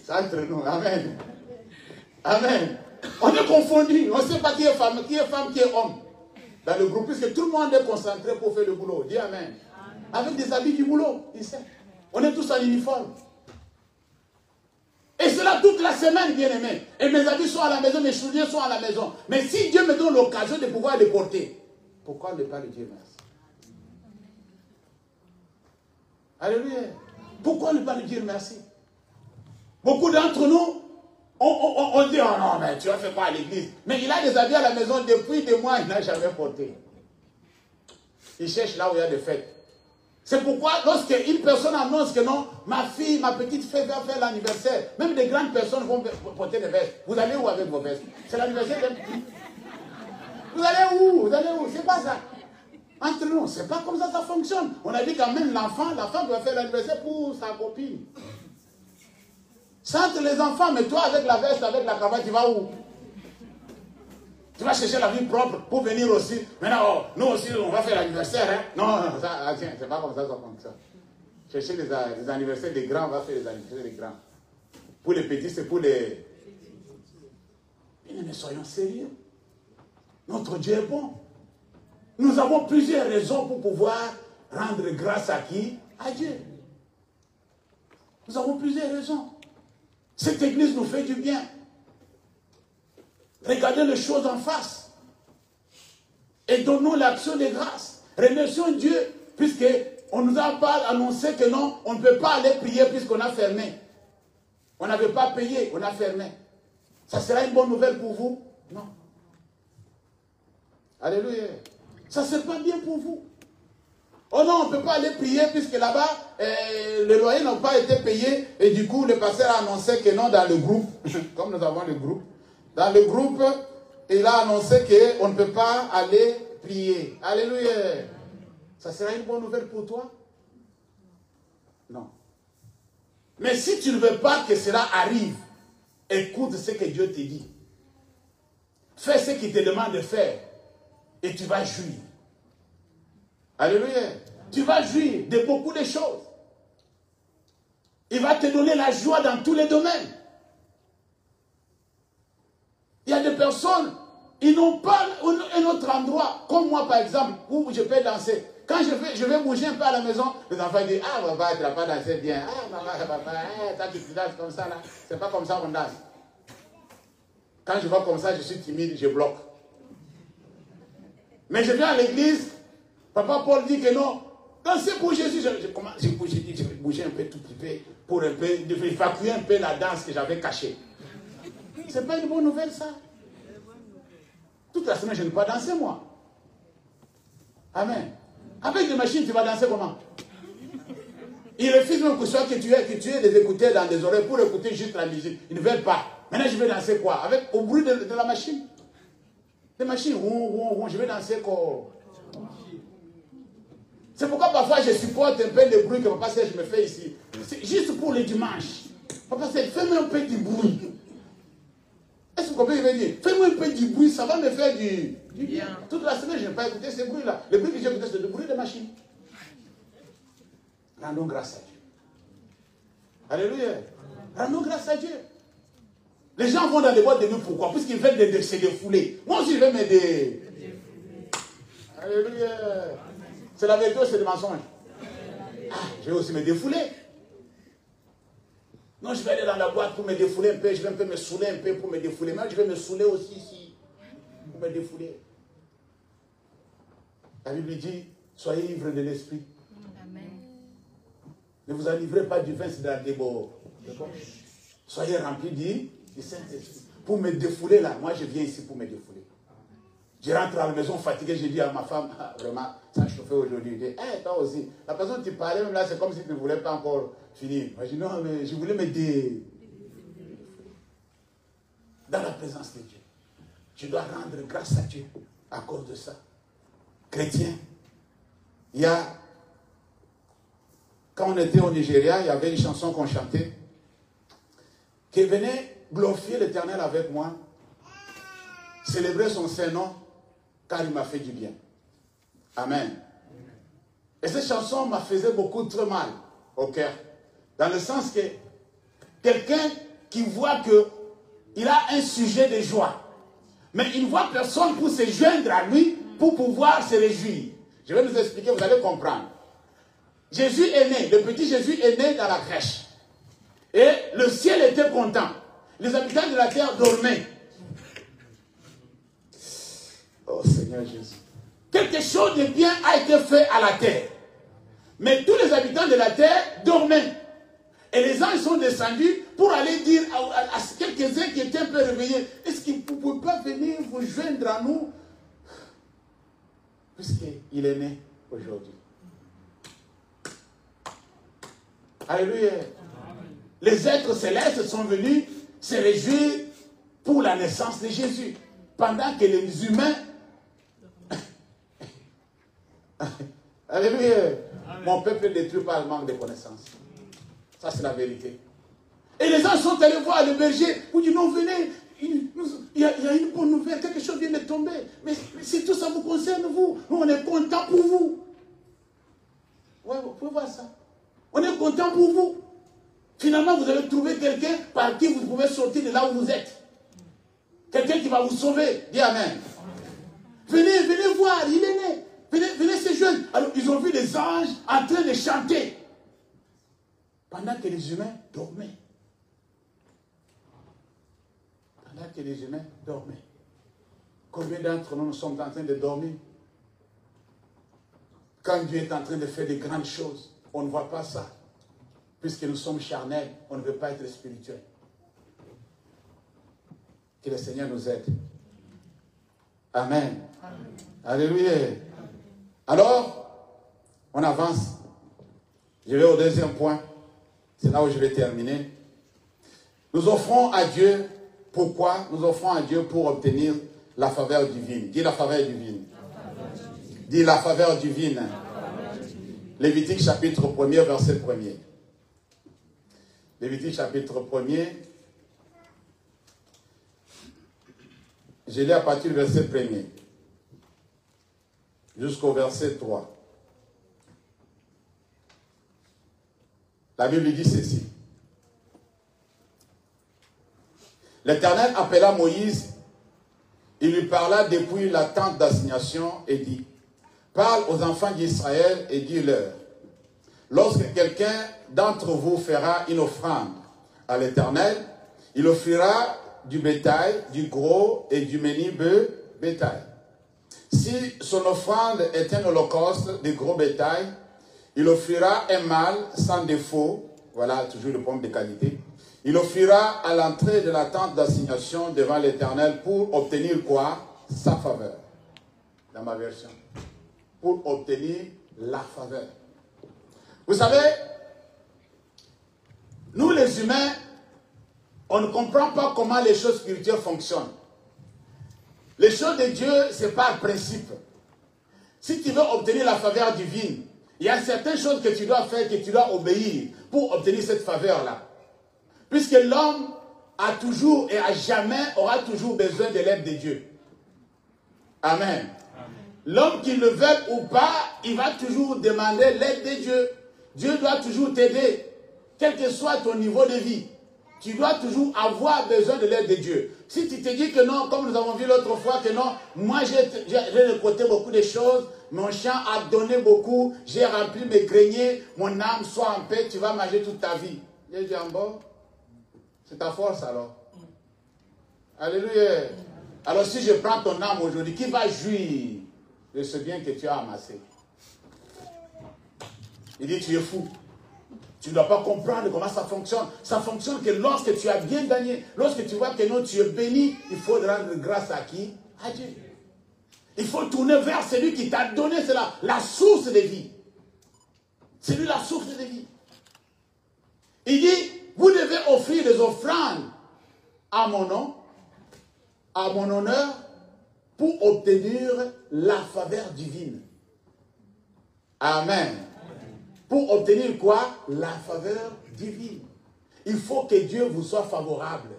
C'est entre nous. Amen. Amen. On est confondus. On ne sait pas qui est femme, qui est homme. Dans le groupe, puisque tout le monde est concentré pour faire le boulot. Dis amen. Avec des habits du boulot. Ici. On est tous en uniforme. Et c'est là toute la semaine, bien aimé. Et mes habits sont à la maison, mes souliers sont à la maison. Mais si Dieu me donne l'occasion de pouvoir les porter, pourquoi ne pas lui dire merci? Alléluia. Pourquoi ne pas lui dire merci? Beaucoup d'entre nous, on dit, oh non, mais tu as fait quoi à l'église? Mais il a des habits à la maison depuis des mois, il n'a jamais porté. Il cherche là où il y a des fêtes. C'est pourquoi lorsque une personne annonce que non, ma fille, ma petite fille va faire l'anniversaire, même des grandes personnes vont porter des vestes. Vous allez où avec vos vestes? C'est l'anniversaire d'un petit. Vous allez où? Vous allez où? C'est pas ça. Entre nous, c'est pas comme ça fonctionne. On a dit quand même l'enfant, la femme doit faire l'anniversaire pour sa copine. C'est entre les enfants, mais toi avec la veste, avec la cravate, tu vas où? Tu vas chercher la vie propre pour venir aussi. Maintenant, oh, nous aussi, on va faire l'anniversaire. Hein? Non, ça, tiens, c'est pas comme ça fonctionne. Chercher les anniversaires des grands, on va faire les anniversaires des grands. Pour les petits, c'est pour les... Mais soyons sérieux. Notre Dieu est bon. Nous avons plusieurs raisons pour pouvoir rendre grâce à qui? À Dieu. Nous avons plusieurs raisons. Cette église nous fait du bien. Regardez les choses en face. Et donnons l'action de grâce. Remercions Dieu, puisqu'on ne nous a pas annoncé que non, on ne peut pas aller prier puisqu'on a fermé. On n'avait pas payé, on a fermé. Ça sera une bonne nouvelle pour vous? Non. Alléluia. Ça ne sera pas bien pour vous. Oh non, on ne peut pas aller prier puisque là-bas, le loyer n'a pas été payé. Et du coup, le pasteur a annoncé que non, dans le groupe, comme nous avons le groupe, dans le groupe, il a annoncé qu'on ne peut pas aller prier. Alléluia. Ça sera une bonne nouvelle pour toi? Non. Mais si tu ne veux pas que cela arrive, écoute ce que Dieu te dit. Fais ce qu'il te demande de faire. Et tu vas jouir. Alléluia. Tu vas jouir de beaucoup de choses. Il va te donner la joie dans tous les domaines. Il y a des personnes, ils n'ont pas un autre endroit, comme moi par exemple, où je peux danser. Quand je vais bouger un peu à la maison, les enfants disent, ah papa, tu n'as pas dansé bien. Ah maman, papa, toi tu danses comme ça là. C'est pas comme ça qu'on danse. Quand je vois comme ça, je suis timide, je bloque. Mais je viens à l'église, papa Paul dit que non, danser pour Jésus, j'ai bougé un peu tout petit peu, pour un peu, évacuer un peu la danse que j'avais cachée. C'est pas une bonne nouvelle ça. Toute la semaine, je ne peux pas danser moi. Amen. Avec des machines, tu vas danser comment? Ils refusent même que tu aies des écouteurs dans les oreilles pour écouter juste la musique. Ils ne veulent pas. Maintenant, je vais danser quoi? Au bruit de la machine. Les machines, je vais danser quoi? C'est pourquoi parfois je supporte un peu le bruit que Papa Serge me fait ici. C'est juste pour le dimanche. Papa Serge, fais-moi un peu du bruit. Est-ce que vous comprenez ce que je veux dire? Fais-moi un peu du bruit, ça va me faire du bien. Toute la semaine, je n'ai pas écouté ce bruit-là. Le bruit que j'ai écouté, c'est le bruit de machine. Rendons grâce à Dieu. Alléluia. Rendons grâce à Dieu. Les gens vont dans les boîtes de nuit, pourquoi? Puisqu'ils veulent se défouler. Moi aussi, je vais m'aider. Alléluia. C'est la vérité ou c'est le mensonge? Ah, je vais aussi me défouler. Non, je vais aller dans la boîte pour me défouler un peu. Je vais un peu me saouler un peu pour me défouler. Même je vais me saouler aussi ici. Pour me défouler. La Bible dit, soyez ivres de l'esprit. Amen. Ne vous enivrez pas du vin, c'est dans le débord. Soyez remplis du Saint-Esprit. Pour me défouler là, moi je viens ici pour me défouler. Je rentre à la maison fatigué, je dis à ma femme, ah, vraiment, ça a chauffé aujourd'hui. Je dis, hey, toi aussi. La personne qui parlait même là, c'est comme si tu ne voulais pas encore finir. Moi je dis, non, mais je voulais me défouler. Dans la présence de Dieu. Tu dois rendre grâce à Dieu à cause de ça. Chrétien, il y a, quand on était au Nigeria, il y avait une chanson qu'on chantait, qui venait glorifier l'Éternel avec moi, célébrer son Saint-Nom, car il m'a fait du bien. Amen. Et cette chanson m'a fait beaucoup très mal au cœur, dans le sens que quelqu'un qui voit qu'il a un sujet de joie, mais il ne voit personne pour se joindre à lui, pour pouvoir se réjouir. Je vais vous expliquer, vous allez comprendre. Jésus est né, le petit Jésus est né dans la crèche. Et le ciel était content. Les habitants de la terre dormaient. Oh Seigneur Jésus. Quelque chose de bien a été fait à la terre. Mais tous les habitants de la terre dormaient. Et les anges sont descendus pour aller dire à quelques-uns qui étaient un peu réveillés, est-ce qu'ils ne pouvaient pas venir vous joindre à nous? Puisqu'il est né aujourd'hui. Alléluia. Les êtres célestes sont venus se réjouir pour la naissance de Jésus. Pendant que les humains... Alléluia. Mon peuple est détruit par le manque de connaissances. Ça, c'est la vérité. Et les gens sont allés voir le berger. Vous dites, non, venez. Il y a une bonne nouvelle. Quelque chose vient de tomber. Mais si tout ça vous concerne, vous, nous, on est content pour vous. Ouais, vous pouvez voir ça. On est content pour vous. Finalement, vous avez trouvé quelqu'un par qui vous pouvez sortir de là où vous êtes. Quelqu'un qui va vous sauver. Dis Amen. Venez, venez voir, il est né. Venez ces jeunes. Alors, ils ont vu les anges en train de chanter. Pendant que les humains dormaient. Pendant que les humains dormaient. Combien d'entre nous sommes en train de dormir? Quand Dieu est en train de faire de grandes choses, on ne voit pas ça. Puisque nous sommes charnels, on ne veut pas être spirituel. Que le Seigneur nous aide. Amen. Amen. Alléluia. Alors, on avance. Je vais au deuxième point. C'est là où je vais terminer. Nous offrons à Dieu, pourquoi? Nous offrons à Dieu pour obtenir la faveur divine. Dis la faveur divine. Dis la faveur divine. Lévitique chapitre 1er, verset 1er. Lévitique chapitre 1er. Je lis à partir du verset 1er. Jusqu'au verset 3. La Bible dit ceci. L'Éternel appela Moïse, il lui parla depuis la tente d'assignation et dit, parle aux enfants d'Israël et dis-leur, lorsque quelqu'un d'entre vous fera une offrande à l'Éternel, il offrira du bétail, du gros et du menu bétail. Si son offrande est un holocauste de gros bétail, il offrira un mâle sans défaut, voilà toujours le pomme de qualité. Il offrira à l'entrée de la tente d'assignation devant l'Éternel pour obtenir quoi? Sa faveur. Dans ma version. Pour obtenir la faveur. Vous savez, nous les humains, on ne comprend pas comment les choses spirituelles fonctionnent. Les choses de Dieu, ce n'est pas un principe. Si tu veux obtenir la faveur divine, il y a certaines choses que tu dois faire, que tu dois obéir pour obtenir cette faveur-là. Puisque l'homme a toujours et à jamais aura toujours besoin de l'aide de Dieu. Amen. L'homme qui le veuille ou pas, il va toujours demander l'aide de Dieu. Dieu doit toujours t'aider, quel que soit ton niveau de vie. Tu dois toujours avoir besoin de l'aide de Dieu. Si tu te dis que non, comme nous avons vu l'autre fois, que non, moi j'ai récolté beaucoup de choses, mon champ a donné beaucoup, j'ai rempli mes greniers, mon âme soit en paix, tu vas manger toute ta vie. J'ai dit en bas, c'est ta force alors. Alléluia. Alors si je prends ton âme aujourd'hui, qui va jouir de ce bien que tu as amassé? Il dit, tu es fou. Tu ne dois pas comprendre comment ça fonctionne. Ça fonctionne que lorsque tu as bien gagné, lorsque tu vois que non, tu es béni, il faut rendre grâce à qui? À Dieu. Il faut tourner vers celui qui t'a donné cela, la source de vie. C'est lui la source de vie. Il dit, vous devez offrir des offrandes à mon nom, à mon honneur, pour obtenir la faveur divine. Amen. Pour obtenir quoi? La faveur divine. Il faut que Dieu vous soit favorable.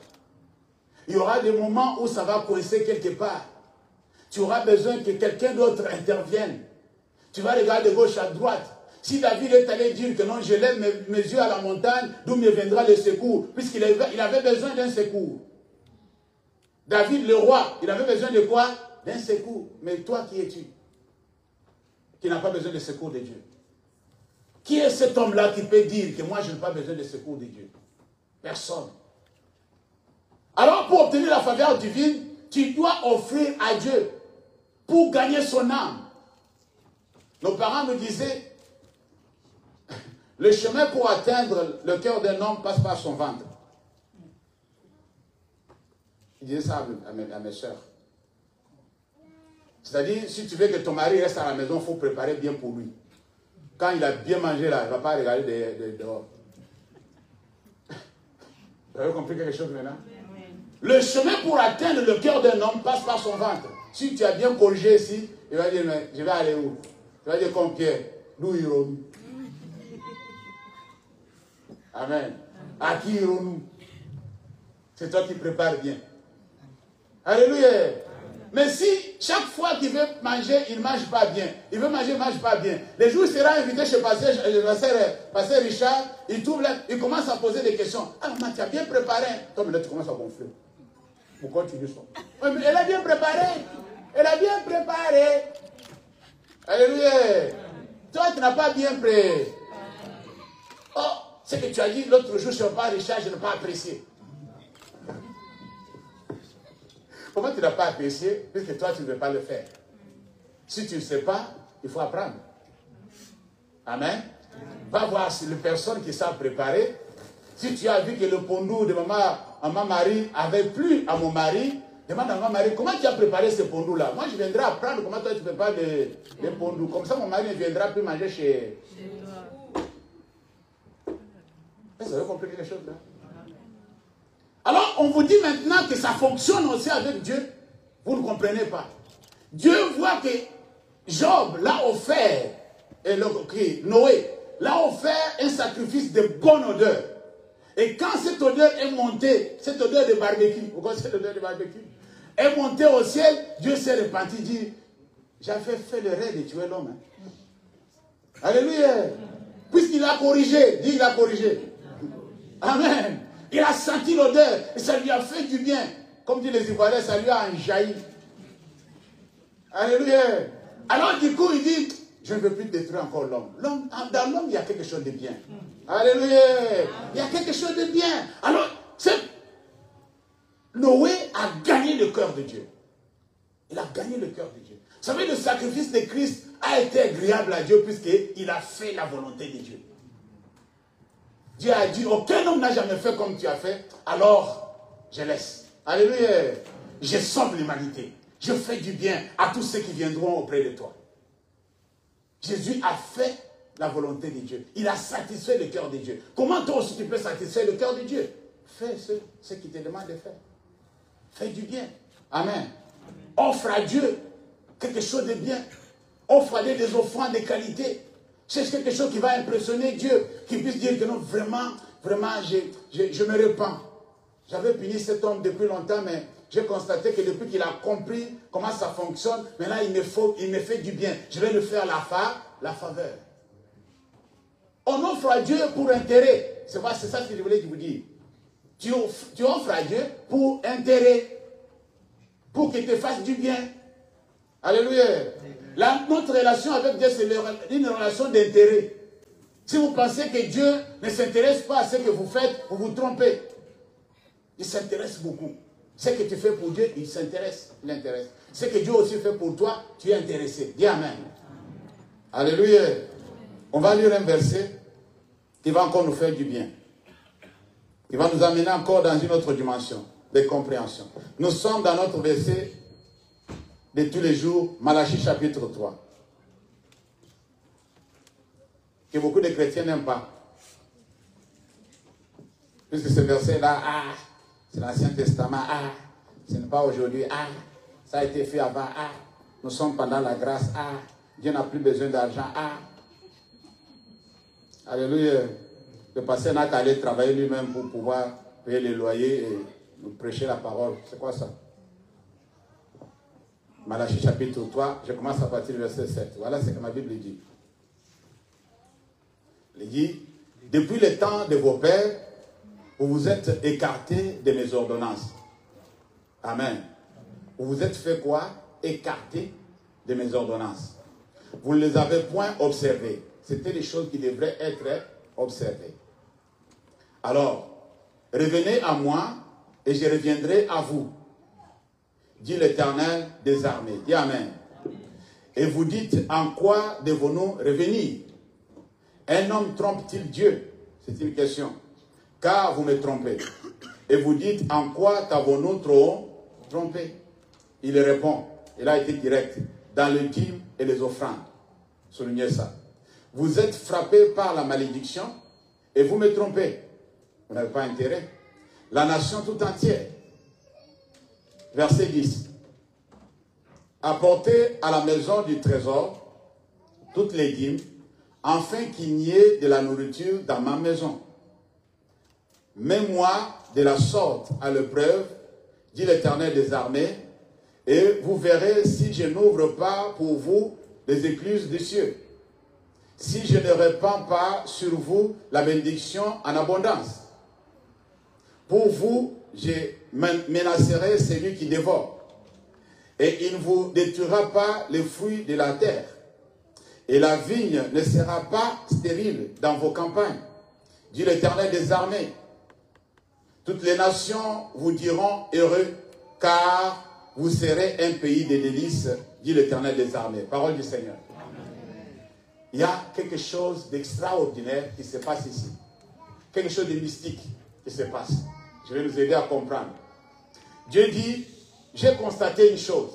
Il y aura des moments où ça va coincer quelque part. Tu auras besoin que quelqu'un d'autre intervienne. Tu vas regarder de gauche à droite. Si David est allé dire que non, je lève mes yeux à la montagne, d'où me viendra le secours, puisqu'il avait besoin d'un secours. David, le roi, il avait besoin de quoi? D'un secours. Mais toi, qui es-tu? Qui n'a pas besoin de secours de Dieu. Qui est cet homme-là qui peut dire que moi, je n'ai pas besoin de secours de Dieu? Personne. Alors, pour obtenir la faveur divine, tu dois offrir à Dieu pour gagner son âme. Nos parents nous disaient, le chemin pour atteindre le cœur d'un homme passe par son ventre. Ils disaient ça à mes soeurs. C'est-à-dire, si tu veux que ton mari reste à la maison, il faut préparer bien pour lui. Quand il a bien mangé là, il ne va pas regarder dehors. Vous avez compris quelque chose maintenant? Le chemin pour atteindre le cœur d'un homme passe par son ventre. Si tu as bien corrigé ici, il va dire, mais je vais aller où? Tu vas dire comme Pierre, d'où irons-nous? Amen. À qui irons-nous? C'est toi qui prépares bien. Alléluia. Mais si chaque fois qu'il veut manger, il ne mange pas bien. Il veut manger, il ne mange pas bien. Les jours où il sera invité chez Pasteur Richard, il trouve là, il commence à poser des questions. Ah, maman, tu as bien préparé. Toi, maintenant, tu commences à gonfler. Pourquoi tu dis ça? Oui, mais elle a bien préparé. Elle a bien préparé. Alléluia. Toi, tu n'as pas bien préparé. Oh, ce que tu as dit l'autre jour sur Pasteur Richard, je n'ai pas apprécié. Comment tu n'as pas apprécié? Puisque toi, tu ne veux pas le faire. Si tu ne sais pas, il faut apprendre. Amen. Va voir si les personnes qui savent préparer. Si tu as vu que le pondou de maman Marie avait plu à mon mari, demande à maman Marie, comment tu as préparé ce pondou-là? Moi, je viendrai apprendre comment toi tu prépares les pondous. Comme ça, mon mari ne viendra plus manger chez toi. Vous avez compris quelque chose là? Alors, on vous dit maintenant que ça fonctionne aussi avec Dieu. Vous ne comprenez pas. Dieu voit que Job l'a offert, et Noé l'a offert un sacrifice de bonne odeur. Et quand cette odeur est montée, cette odeur de barbecue, vous connaissez l'odeur de barbecue, est montée au ciel, Dieu s'est repenti, dit, j'avais fait le rêve de tuer l'homme. Hein. Alléluia. Puisqu'il a corrigé, dit il a corrigé. Amen. Il a senti l'odeur et ça lui a fait du bien. Comme disent les Ivoiriens, ça lui a enjailli. Alléluia. Alors du coup, il dit, je ne veux plus détruire encore l'homme. Dans l'homme, il y a quelque chose de bien. Alléluia. Il y a quelque chose de bien. Alors, Noé a gagné le cœur de Dieu. Il a gagné le cœur de Dieu. Vous savez, le sacrifice de Christ a été agréable à Dieu puisqu'il a fait la volonté de Dieu. Dieu a dit, aucun homme n'a jamais fait comme tu as fait, alors je laisse. Alléluia. Je sauve l'humanité. Je fais du bien à tous ceux qui viendront auprès de toi. Jésus a fait la volonté de Dieu. Il a satisfait le cœur de Dieu. Comment toi aussi tu peux satisfaire le cœur de Dieu? Fais ce qu'il te demande de faire. Fais du bien. Amen. Offre à Dieu quelque chose de bien. Offre à Dieu des offrandes de qualité. C'est quelque chose qui va impressionner Dieu, qui puisse dire que non, vraiment, je me repens. J'avais puni cet homme depuis longtemps, mais j'ai constaté que depuis qu'il a compris comment ça fonctionne, maintenant il me fait du bien. Je vais le faire la faveur. On offre à Dieu pour intérêt. C'est ça ce que je voulais vous dire. Tu offres à Dieu pour intérêt, pour qu'il te fasse du bien. Alléluia. Notre relation avec Dieu, c'est une relation d'intérêt. Si vous pensez que Dieu ne s'intéresse pas à ce que vous faites, vous vous trompez. Il s'intéresse beaucoup. Ce que tu fais pour Dieu, il s'intéresse, il intéresse. Ce que Dieu aussi fait pour toi, tu es intéressé. Dis Amen. Alléluia. On va lire un verset qui va encore nous faire du bien. Qui va nous amener encore dans une autre dimension de compréhension. Nous sommes dans notre verset de tous les jours, Malachie chapitre 3. Que beaucoup de chrétiens n'aiment pas. Puisque ce verset-là, c'est l'Ancien Testament, ce n'est pas aujourd'hui, ça a été fait avant, nous sommes pendant la grâce, Dieu n'a plus besoin d'argent, Alléluia. Le pasteur n'a qu'à aller travailler lui-même pour pouvoir payer les loyers et nous prêcher la parole. C'est quoi ça? Malachie chapitre 3, je commence à partir du verset 7. Voilà ce que ma Bible dit. Il dit, depuis le temps de vos pères, vous vous êtes écartés de mes ordonnances. Amen. Vous vous êtes fait quoi? Écartés de mes ordonnances. Vous ne les avez point observées. C'était des choses qui devraient être observées. Alors, revenez à moi et je reviendrai à vous, dit l'Éternel des armées. Dis Amen. Et vous dites, en quoi devons-nous revenir? Un homme trompe-t-il Dieu? C'est une question. Car vous me trompez. Et vous dites, en quoi t'avons-nous trop trompé? Il répond, il a été direct, dans le dîme et les offrandes. Soulignez ça. Vous êtes frappés par la malédiction et vous me trompez. Vous n'avez pas intérêt. la nation tout entière. Verset 10. Apportez à la maison du trésor toutes les dîmes, afin qu'il n'y ait de la nourriture dans ma maison. Mets-moi de la sorte à l'épreuve, dit l'Éternel des armées, et vous verrez si je n'ouvre pas pour vous les écluses des cieux, si je ne répands pas sur vous la bénédiction en abondance. Pour vous, je menacerai celui qui dévore, et il ne vous détruira pas les fruits de la terre, et la vigne ne sera pas stérile dans vos campagnes, dit l'Éternel des armées. Toutes les nations vous diront heureux, car vous serez un pays de délices, dit l'Éternel des armées. Parole du Seigneur. Il y a quelque chose d'extraordinaire qui se passe ici. Quelque chose de mystique qui se passe. Je vais nous aider à comprendre. Dieu dit, j'ai constaté une chose.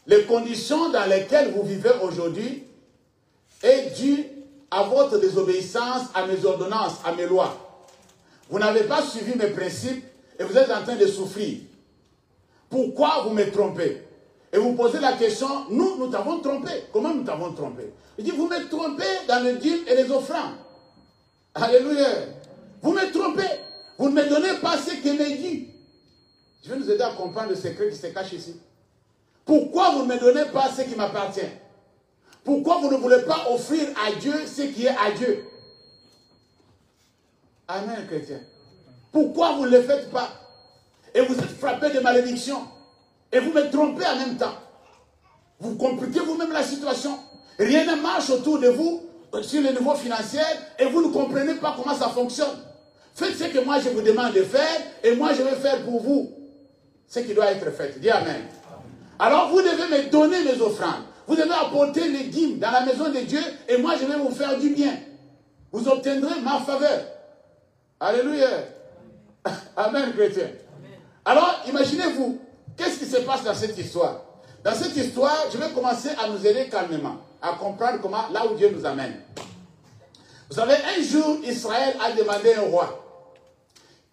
Les conditions dans lesquelles vous vivez aujourd'hui est due à votre désobéissance à mes ordonnances, à mes lois. Vous n'avez pas suivi mes principes et vous êtes en train de souffrir. Pourquoi vous me trompez? Et vous posez la question, nous t'avons trompé. Comment nous t'avons trompé? Il dit, vous me trompez dans le dîme et les offrandes. Alléluia. Vous me trompez. Vous ne me donnez pas ce qui m'est dit. Je vais nous aider à comprendre le secret qui se cache ici. Pourquoi vous ne me donnez pas ce qui m'appartient? Pourquoi vous ne voulez pas offrir à Dieu ce qui est à Dieu? Amen, chrétien. Pourquoi vous ne le faites pas? Et vous êtes frappé de malédiction. Et vous me trompez en même temps. Vous compliquez vous-même la situation. Rien ne marche autour de vous sur le niveau financier et vous ne comprenez pas comment ça fonctionne. Faites ce que moi je vous demande de faire et moi je vais faire pour vous ce qui doit être fait. Dis Amen. Alors vous devez me donner mes offrandes. Vous devez apporter les dîmes dans la maison de Dieu et moi je vais vous faire du bien. Vous obtiendrez ma faveur. Alléluia. Amen, chrétien. Alors, imaginez-vous, qu'est-ce qui se passe dans cette histoire? Dans cette histoire, je vais commencer à nous aider calmement, à comprendre comment, là où Dieu nous amène. Vous savez, un jour, Israël a demandé un roi.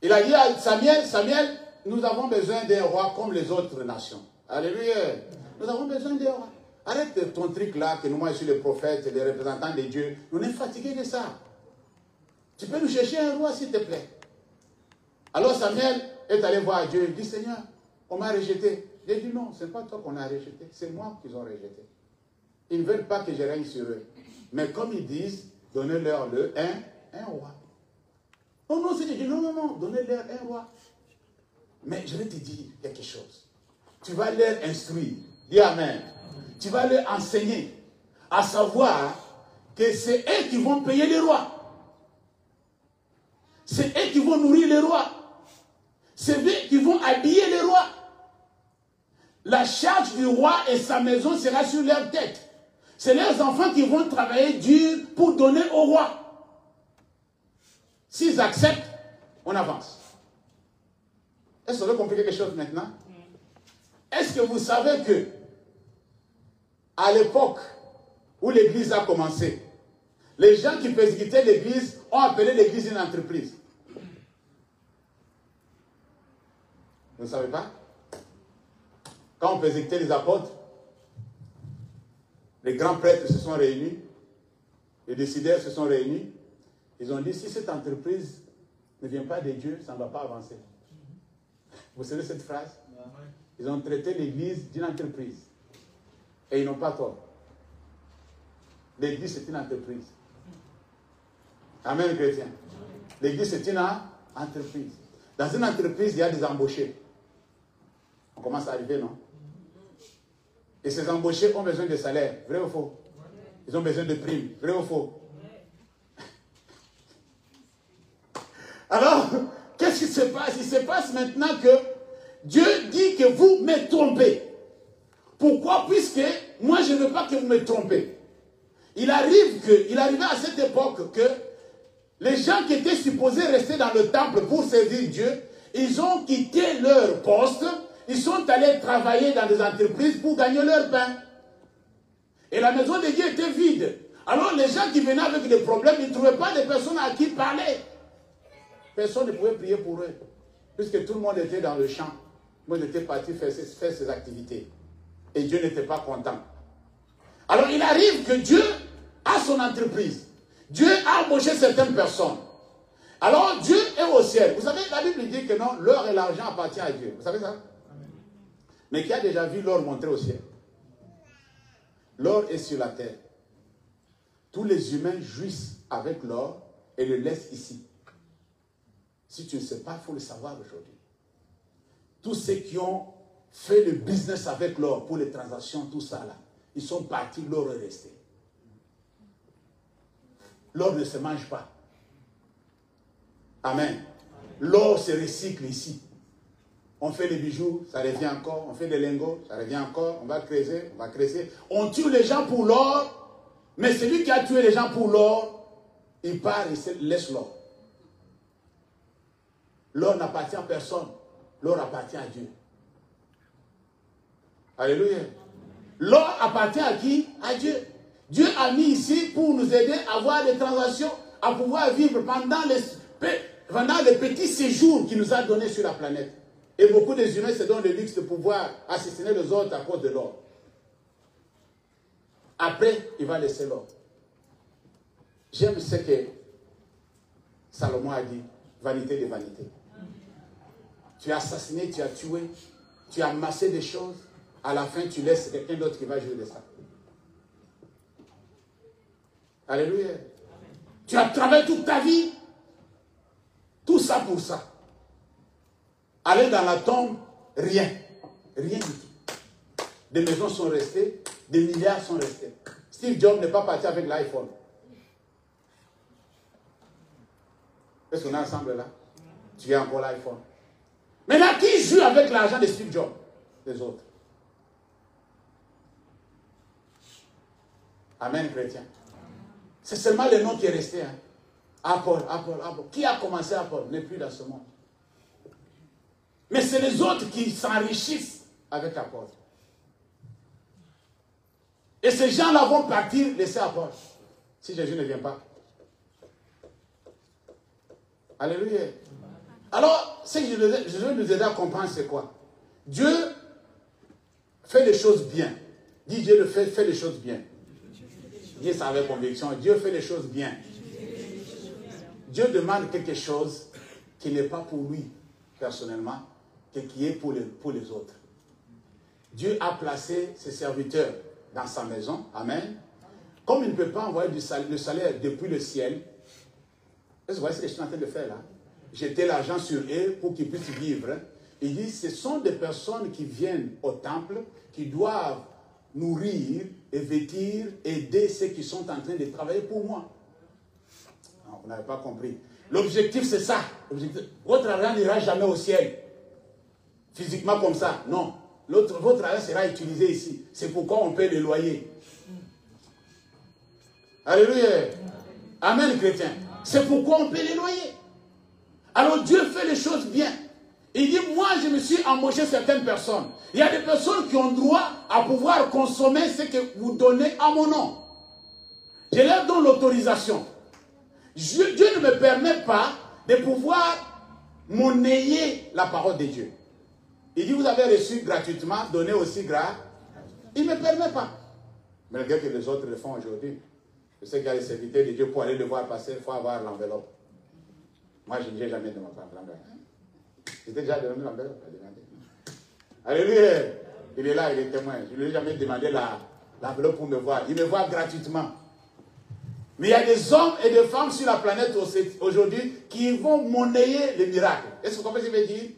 Il a dit à Samuel, Samuel, nous avons besoin d'un roi comme les autres nations. Alléluia. Nous avons besoin d'un roi. Arrête ton truc là, que nous, moi, je suis le prophète, les représentants de Dieu. On est fatigués de ça. Tu peux nous chercher un roi, s'il te plaît. Alors Samuel est allé voir Dieu. Il dit, Seigneur, on m'a rejeté. Dieu dit, non, ce n'est pas toi qu'on a rejeté. C'est moi qu'ils ont rejeté. Ils ne veulent pas que je règne sur eux. Mais comme ils disent, donnez-leur un roi. Oh non, c'est Dieu. Non, non, non, donnez-leur un roi. Mais je vais te dire quelque chose. Tu vas leur instruire. Dis Amen. Tu vas leur enseigner à savoir que c'est eux qui vont payer les rois. C'est eux qui vont nourrir les rois. C'est eux qui vont habiller les rois. La charge du roi et sa maison sera sur leur tête. C'est leurs enfants qui vont travailler dur pour donner au roi. S'ils acceptent, on avance. Est-ce que vous avez compris quelque chose maintenant? Est-ce que vous savez que à l'époque où l'église a commencé, les gens qui persécutaient l'église ont appelé l'église une entreprise? Vous ne savez pas? Quand on persécutait les apôtres, les grands prêtres se sont réunis, les décideurs se sont réunis, ils ont dit, si cette entreprise ne vient pas de Dieu, ça ne va pas avancer. Vous savez cette phrase? Ils ont traité l'église d'une entreprise. Et ils n'ont pas tort. L'église, c'est une entreprise. Amen, chrétien. L'église, c'est une entreprise. Dans une entreprise, il y a des embauchés. On commence à arriver, non? Et ces embauchés ont besoin de salaire. Vrai ou faux? Ils ont besoin de primes. Vrai ou faux? Alors, qu'est-ce qui se passe? Il se passe maintenant que Dieu dit que vous me trompez. Pourquoi? Puisque moi, je ne veux pas que vous me trompez. Il arrivait à cette époque que les gens qui étaient supposés rester dans le temple pour servir Dieu, ils ont quitté leur poste, ils sont allés travailler dans des entreprises pour gagner leur pain. Et la maison de Dieu était vide. Alors les gens qui venaient avec des problèmes, ils ne trouvaient pas de personnes à qui parler. personne ne pouvait prier pour eux. Puisque tout le monde était dans le champ. Moi, j'étais parti faire ses activités. Et Dieu n'était pas content. Alors, il arrive que Dieu a son entreprise. Dieu a embauché certaines personnes. Alors, Dieu est au ciel. Vous savez, la Bible dit que non, l'or et l'argent appartiennent à Dieu. Vous savez ça? Mais qui a déjà vu l'or monter au ciel? L'or est sur la terre. Tous les humains jouissent avec l'or et le laissent ici. Si tu ne sais pas, il faut le savoir aujourd'hui. Tous ceux qui ont fait le business avec l'or pour les transactions, tout ça là, ils sont partis, l'or est resté. L'or ne se mange pas. Amen. L'or se recycle ici. On fait les bijoux, ça revient encore. On fait des lingots, ça revient encore. On va creuser, on va creuser. On tue les gens pour l'or, mais celui qui a tué les gens pour l'or, il part et laisse l'or. L'or n'appartient à personne. L'or appartient à Dieu. Alléluia. L'or appartient à qui? À Dieu. Dieu a mis ici pour nous aider à avoir des transactions, à pouvoir vivre pendant les petits séjours qu'il nous a donnés sur la planète. Et beaucoup des humains se donnent le luxe de pouvoir assassiner les autres à cause de l'or. Après, il va laisser l'or. J'aime ce que Salomon a dit, vanité de vanité. Tu as assassiné, tu as tué, tu as amassé des choses, à la fin tu laisses quelqu'un d'autre qui va jouer de ça. Alléluia. Tu as travaillé toute ta vie, tout ça pour ça. Aller dans la tombe, rien. Rien du tout. Des maisons sont restées, des milliards sont restés. Steve Jobs n'est pas parti avec l'iPhone. Est-ce qu'on est ensemble là? Tu as encore l'iPhone. Maintenant, qui joue avec l'argent de Steve Jobs? Les autres. Amen, chrétien. C'est seulement le nom qui est resté. Hein. Apple. Qui a commencé Apple? N'est plus dans ce monde. Mais c'est les autres qui s'enrichissent avec Apple. Et ces gens-là vont partir, laisser Apple. Si Jésus ne vient pas. Alléluia. Alors, ce que je veux nous aider à comprendre, c'est quoi? Dieu fait les choses bien. Dis Dieu fait les choses bien. Dis ça avec conviction. Dieu fait les choses bien. Dieu demande quelque chose qui n'est pas pour lui, personnellement, mais qui est pour les autres. Dieu a placé ses serviteurs dans sa maison. Amen. Comme il ne peut pas envoyer le salaire depuis le ciel, est-ce que vous voyez ce que je suis en train de faire là? Jeter l'argent sur eux pour qu'ils puissent vivre. Il dit, ce sont des personnes qui viennent au temple, qui doivent nourrir et vêtir, aider ceux qui sont en train de travailler pour moi. Non, vous n'avez pas compris. L'objectif, c'est ça. Votre argent n'ira jamais au ciel. Physiquement comme ça. Non. Votre argent sera utilisé ici. C'est pourquoi on paie le loyer. Alléluia. Amen, chrétien. C'est pourquoi on paie les loyers. Alors Dieu fait les choses bien. Il dit, moi je me suis embauché certaines personnes. Il y a des personnes qui ont droit à pouvoir consommer ce que vous donnez à mon nom. Je leur donne l'autorisation. Dieu ne me permet pas de pouvoir monnayer la parole de Dieu. Il dit, vous avez reçu gratuitement, donné aussi gratuitement. Il ne me permet pas. Malgré que les autres le font aujourd'hui. Je sais qu'il y a les serviteurs de Dieu pour aller le voir passer, il faut avoir l'enveloppe. Moi, je n'ai jamais demandé l'enveloppe. J'étais déjà demandé l'enveloppe. Alléluia. Il est là, il est témoin. Je ne lui ai jamais demandé l'enveloppe pour me voir. Il me voit gratuitement. Mais il y a des hommes et des femmes sur la planète aujourd'hui qui vont monnayer les miracles. Est-ce que vous comprenez ce que je veux dire?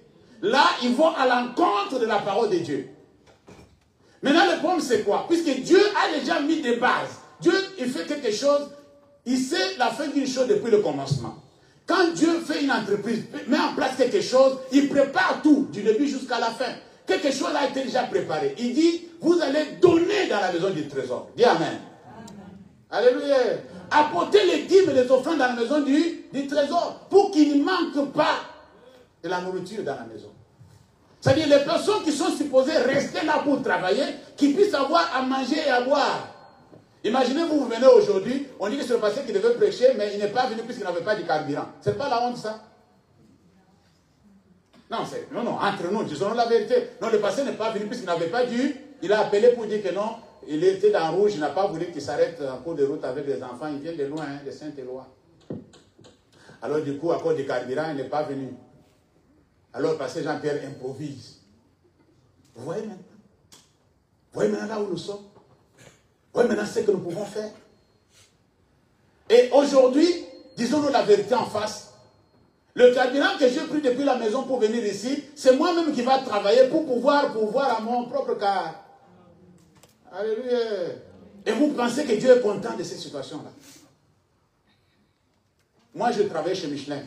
Là, ils vont à l'encontre de la parole de Dieu. Maintenant, le problème, c'est quoi? Puisque Dieu a déjà mis des bases. Dieu, il fait quelque chose, il sait la fin d'une chose depuis le commencement. Quand Dieu fait une entreprise, met en place quelque chose, il prépare tout, du début jusqu'à la fin. Quelque chose a été déjà préparé. Il dit, vous allez donner dans la maison du trésor. Dis Amen. Alléluia. Apportez les dîmes et les offrandes dans la maison du trésor, pour qu'il ne manque pas de la nourriture dans la maison. C'est-à-dire les personnes qui sont supposées rester là pour travailler, qui puissent avoir à manger et à boire. Imaginez-vous, vous venez aujourd'hui, on dit que c'est le pasteur qui devait prêcher, mais il n'est pas venu puisqu'il n'avait pas de carburant. C'est pas la honte ça? Non, entre nous, disons la vérité. Non, le pasteur n'est pas venu puisqu'il n'avait pas dû. Il a appelé pour dire que non, il était dans le rouge, il n'a pas voulu qu'il s'arrête en cours de route avec les enfants. Il vient de loin, de Saint-Éloi. Alors du coup, à cause du carburant, il n'est pas venu. Alors le pasteur Jean-Pierre improvise. Vous voyez maintenant? Vous voyez maintenant là où nous sommes? Vous voyez maintenant ce que nous pouvons faire? Et aujourd'hui, disons-nous la vérité en face. Le carburant que j'ai pris depuis la maison pour venir ici, c'est moi-même qui va travailler pour pouvoir à mon propre car. Alléluia. Et vous pensez que Dieu est content de cette situation-là? Moi, je travaillais chez Michelin.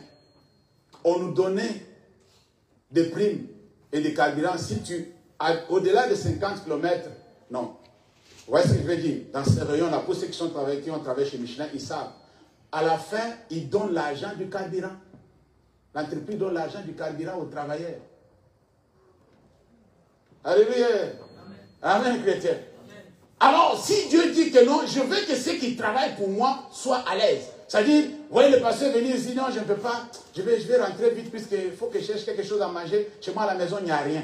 On nous donnait des primes et des carburants si tu, au-delà de 50 km, non. Vous voyez ce que je veux dire? Dans ces rayons-là, pour ceux qui ont travaillé chez Michelin, ils savent. À la fin, ils donnent l'argent du carburant. L'entreprise donne l'argent du carburant aux travailleurs. Alléluia. Amen, chrétien. Alors, si Dieu dit que non, je veux que ceux qui travaillent pour moi soient à l'aise. C'est-à-dire, vous voyez le pasteur venir ici, non, je ne peux pas, je vais rentrer vite puisqu'il faut que je cherche quelque chose à manger. Chez moi à la maison, il n'y a rien.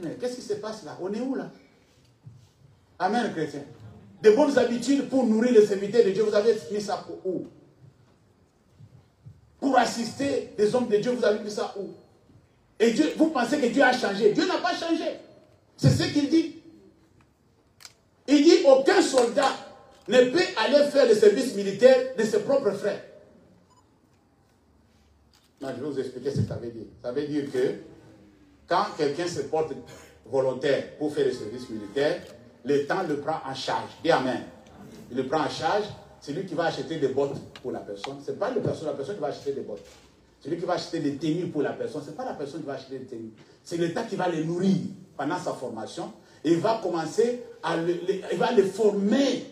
Mais qu'est-ce qui se passe là? On est où là? Amen, chrétien. De bonnes habitudes pour nourrir les serviteurs de Dieu, vous avez mis ça pour où? Pour assister des hommes de Dieu, vous avez mis ça où? Et Dieu, vous pensez que Dieu a changé? Dieu n'a pas changé. C'est ce qu'il dit. Il dit aucun soldat ne peut aller faire le service militaire de ses propres frères. Non, je vais vous expliquer ce que ça veut dire. Ça veut dire que quand quelqu'un se porte volontaire pour faire le service militaire, l'État le prend en charge. Dis Amen. Il le prend en charge. C'est lui qui va acheter des bottes pour la personne. Ce n'est pas la personne qui va acheter des bottes. Celui qui va acheter des tenues pour la personne, ce n'est pas la personne qui va acheter des tenues. C'est l'État qui va les nourrir pendant sa formation. Et il va commencer il va les former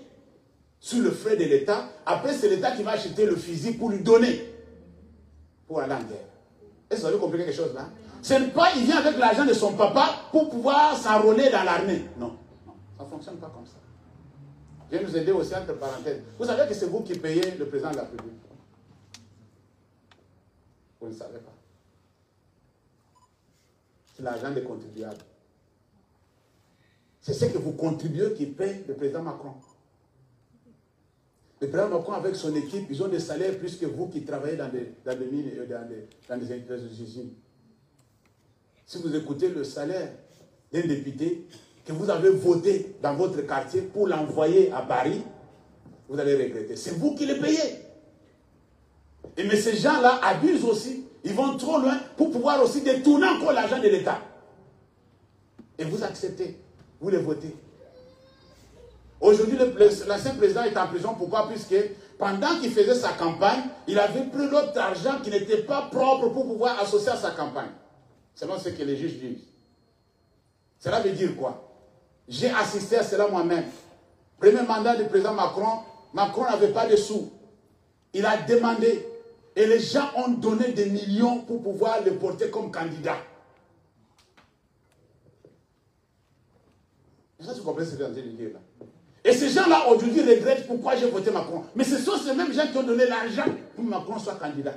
sous le frais de l'État. Après, c'est l'État qui va acheter le fusil pour lui donner pour aller en guerre. Est-ce que vous avez compris quelque chose là? Ce n'est pas il vient avec l'argent de son papa pour pouvoir s'enrôler dans l'armée. Non, ça ne fonctionne pas comme ça. Je vais nous aider aussi entre parenthèses. Vous savez que c'est vous qui payez le président de la République. Vous ne le savez pas. C'est l'argent des contribuables. C'est ce que vous contribuez qui paye le président Macron. Le président Macron avec son équipe, ils ont des salaires plus que vous qui travaillez dans des mines et dans des usines. Si vous écoutez le salaire d'un député que vous avez voté dans votre quartier pour l'envoyer à Paris, vous allez regretter. C'est vous qui les payez. Mais ces gens-là abusent aussi. Ils vont trop loin pour pouvoir aussi détourner encore l'argent de l'État. Et vous acceptez. Vous les votez. Aujourd'hui, l'ancien président est en prison. Pourquoi? Puisque pendant qu'il faisait sa campagne, il avait pris l'autre argent qui n'était pas propre pour pouvoir associer à sa campagne. Selon ce que les juges disent. Cela veut dire quoi? J'ai assisté à cela moi-même. Premier mandat du président Macron, Macron n'avait pas de sous. Il a demandé. Et les gens ont donné des millions pour pouvoir le porter comme candidat. Ça, vous comprenez ce que je viens de dire là? Et ces gens-là, aujourd'hui, regrettent pourquoi j'ai voté Macron. Mais ce sont ces mêmes gens qui ont donné l'argent pour que Macron soit candidat.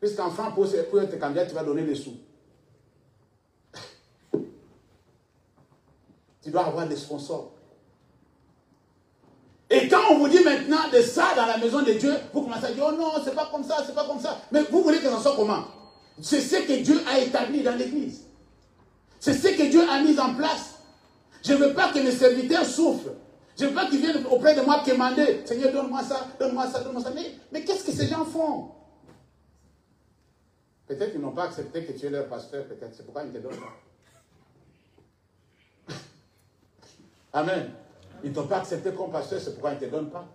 Puisqu'en France, pour être candidat, tu vas donner des sous. Tu dois avoir des sponsors. Et quand on vous dit maintenant de ça dans la maison de Dieu, vous commencez à dire, oh non, c'est pas comme ça, c'est pas comme ça. Mais vous voulez que ça soit comment? C'est ce que Dieu a établi dans l'église. C'est ce que Dieu a mis en place. Je ne veux pas que mes serviteurs souffrent. Je ne veux pas qu'ils viennent auprès de moi demander, Seigneur, donne-moi ça, donne-moi ça, donne-moi ça. Mais qu'est-ce que ces gens font? Peut-être qu'ils n'ont pas accepté que tu es leur pasteur, peut-être. C'est pourquoi ils ne te donnent pas. Amen. Ils ne t'ont pas accepté comme pasteur, c'est pourquoi ils ne te donnent pas.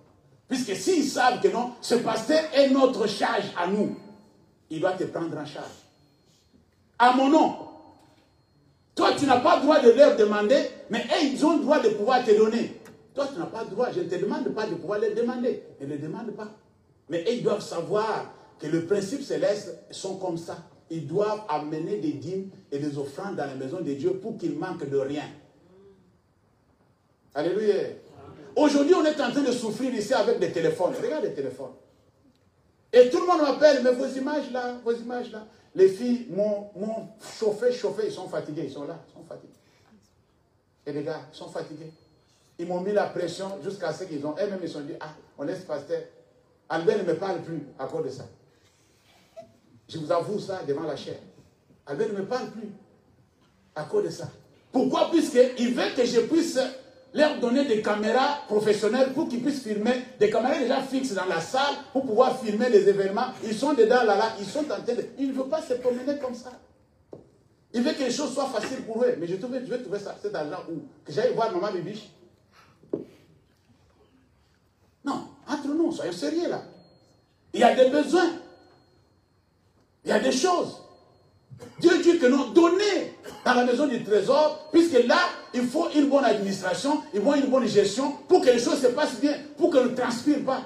Puisque s'ils savent que non, ce pasteur est notre charge à nous, il doit te prendre en charge. À mon nom. Toi, tu n'as pas le droit de leur demander, mais eux, ils ont le droit de pouvoir te donner. Toi, tu n'as pas le droit, je ne te demande pas de pouvoir les demander. Ils ne les demandent pas. Mais eux, ils doivent savoir que les principes célestes sont comme ça. Ils doivent amener des dîmes et des offrandes dans la maison de Dieu pour qu'ils manquent de rien. Alléluia. Aujourd'hui, on est en train de souffrir ici avec des téléphones. Regarde les téléphones. Et tout le monde m'appelle, mais vos images là. Les filles m'ont chauffé, ils sont fatigués, ils sont là, ils sont fatigués. Et les gars, ils sont fatigués. Ils m'ont mis la pression jusqu'à ce qu'ils ont, eux-mêmes ils se sont dit, ah, on laisse pasteur. Albert ne me parle plus à cause de ça. Je vous avoue ça devant la chair. Albert ne me parle plus à cause de ça. Pourquoi? Puisqu'il veut que je puisse leur donner des caméras professionnelles pour qu'ils puissent filmer, des caméras déjà fixes dans la salle pour pouvoir filmer les événements. Ils sont dedans là, ils sont en train de... Ils ne veulent pas se promener comme ça. Il veut que les choses soient faciles pour eux. Mais je vais trouver ça, cet argent où? Que j'aille voir maman Bibiche. Non, entre nous, soyons sérieux là. Il y a des besoins. Il y a des choses. Dieu dit que nous donnez dans la maison du trésor, puisque là, il faut une bonne administration, il faut une bonne gestion pour que les choses se passent bien, pour que ne transpire pas.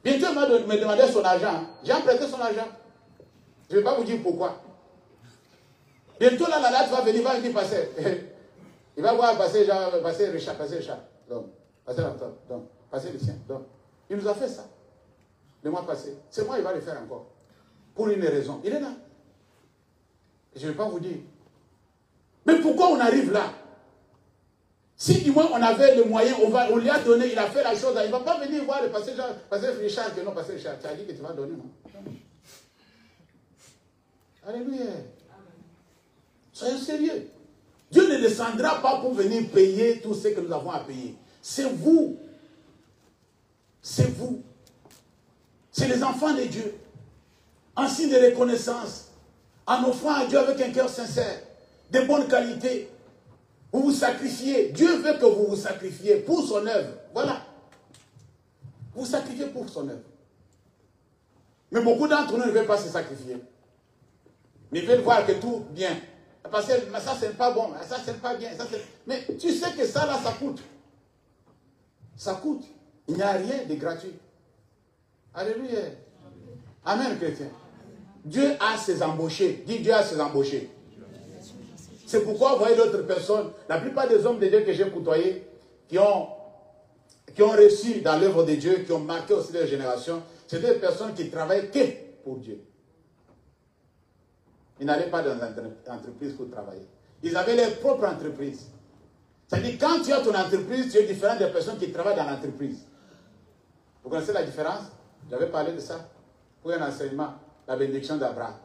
Bientôt, il va me demander son argent. J'ai emprunté son argent. Je ne vais pas vous dire pourquoi. Bientôt, là, la date va venir, va me dire passer. Il va voir passer Richard. Donc, passer l'octobre. Donc, passer le sien. Donc, il nous a fait ça. Le mois passé. C'est moi, il va le faire encore. Pour une raison. Il est là. Je ne vais pas vous dire. Mais pourquoi on arrive là? Si du moins on avait le moyen, on lui a donné, il a fait la chose, il ne va pas venir voir le pasteur Richard, que non, pasteur Richard, tu as dit que tu vas donner, non? Alléluia. Soyez sérieux. Dieu ne descendra pas pour venir payer tout ce que nous avons à payer. C'est vous. C'est vous. C'est les enfants de Dieu. En signe de reconnaissance, en offrant à Dieu avec un cœur sincère, de bonne qualité, vous vous sacrifiez. Dieu veut que vous vous sacrifiez pour son œuvre. Voilà. Vous sacrifiez pour son œuvre. Mais beaucoup d'entre nous ne veulent pas se sacrifier. Mais ils veulent voir que tout bien. Parce que ça, c'est pas bon, ça, c'est pas bien. Mais tu sais que ça, là, ça coûte. Ça coûte. Il n'y a rien de gratuit. Alléluia. Amen, chrétien. Dieu a ses embauchés. Dis, Dieu a ses embauchés. C'est pourquoi vous voyez d'autres personnes, la plupart des hommes de Dieu que j'ai côtoyés, qui ont réussi dans l'œuvre de Dieu, qui ont marqué aussi leur génération, c'est des personnes qui travaillent que pour Dieu. Ils n'allaient pas dans une entreprise pour travailler. Ils avaient leur propre entreprise. C'est-à-dire, quand tu as ton entreprise, tu es différent des personnes qui travaillent dans l'entreprise. Vous connaissez la différence? J'avais parlé de ça pour un enseignement, la bénédiction d'Abraham.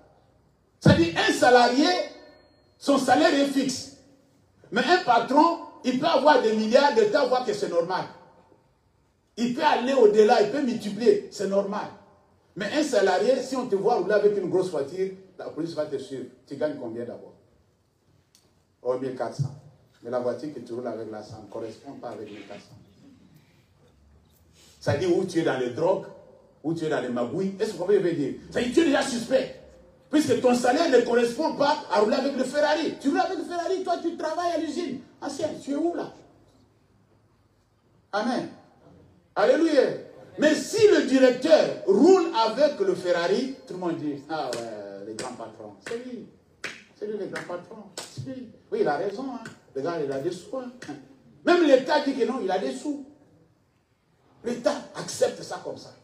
C'est-à-dire, un salarié, son salaire est fixe. Mais un patron, il peut avoir des milliards de temps, voir que c'est normal. Il peut aller au-delà, il peut multiplier, c'est normal. Mais un salarié, si on te voit rouler avec une grosse voiture, la police va te suivre. Tu gagnes combien d'abord? Oh, 1400. Mais la voiture que tu roules avec là, ça ne correspond pas avec 1400. Ça dit où tu es dans les drogues, où tu es dans les magouilles. Est-ce que vous comprenez ce que je veux dire? Ça dit tu es déjà suspect. Puisque ton salaire ne correspond pas à rouler avec le Ferrari. Tu roules avec le Ferrari, toi tu travailles à l'usine. Ancien, tu es où là? Amen. Alléluia. Mais si le directeur roule avec le Ferrari, tout le monde dit, ah ouais, les grands patrons. C'est lui. C'est lui le grand patron. Oui, il a raison. Hein. Le gars, il a des sous. Hein. Même l'État dit que non, il a des sous. L'État accepte ça comme ça.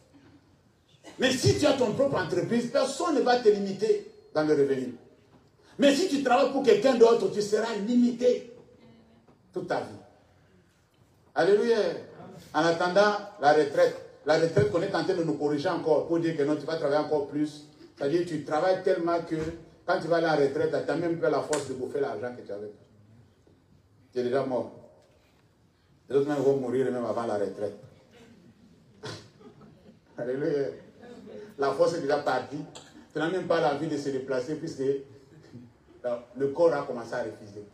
Mais si tu as ton propre entreprise, personne ne va te limiter dans le revenu. Mais si tu travailles pour quelqu'un d'autre, tu seras limité toute ta vie. Alléluia. En attendant la retraite qu'on est en train de nous corriger encore pour dire que non, tu vas travailler encore plus. C'est-à-dire que tu travailles tellement que quand tu vas aller en retraite, tu n'as même pas la force de bouffer l'argent que tu avais. Tu es déjà mort. Les autres même vont mourir même avant la retraite. Alléluia. La force est déjà partie. Tu n'as même pas l'envie de se déplacer puisque le corps a commencé à refuser.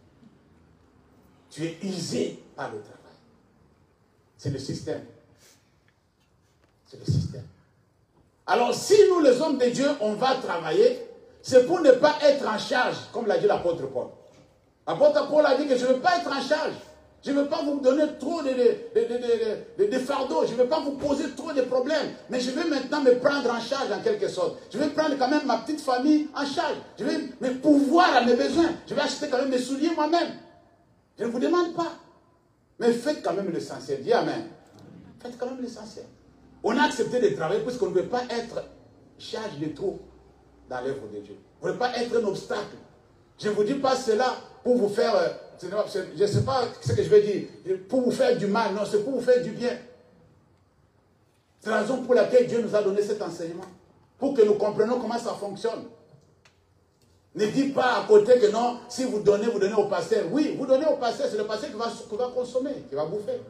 Tu es usé par le travail. C'est le système. C'est le système. Alors si nous les hommes de Dieu, on va travailler, c'est pour ne pas être en charge, comme l'a dit l'apôtre Paul. L'apôtre Paul a dit que je ne veux pas être en charge. Je ne veux pas vous donner trop de fardeaux. Je ne veux pas vous poser trop de problèmes. Mais je vais maintenant me prendre en charge en quelque sorte. Je vais prendre quand même ma petite famille en charge. Je vais me pourvoir à mes besoins. Je vais acheter quand même mes souliers moi-même. Je ne vous demande pas. Mais faites quand même l'essentiel. Dis Amen. Faites quand même l'essentiel. On a accepté de travailler puisqu'on ne veut pas être charge de trop dans l'œuvre de Dieu. On ne veut pas être un obstacle. Je ne vous dis pas cela pour vous faire, je ne sais pas ce que je vais dire, pour vous faire du mal. Non, c'est pour vous faire du bien. C'est la raison pour laquelle Dieu nous a donné cet enseignement. Pour que nous comprenions comment ça fonctionne. Ne dites pas à côté que non, si vous donnez au pasteur. Oui, vous donnez au pasteur, c'est le pasteur qui va consommer, qui va bouffer.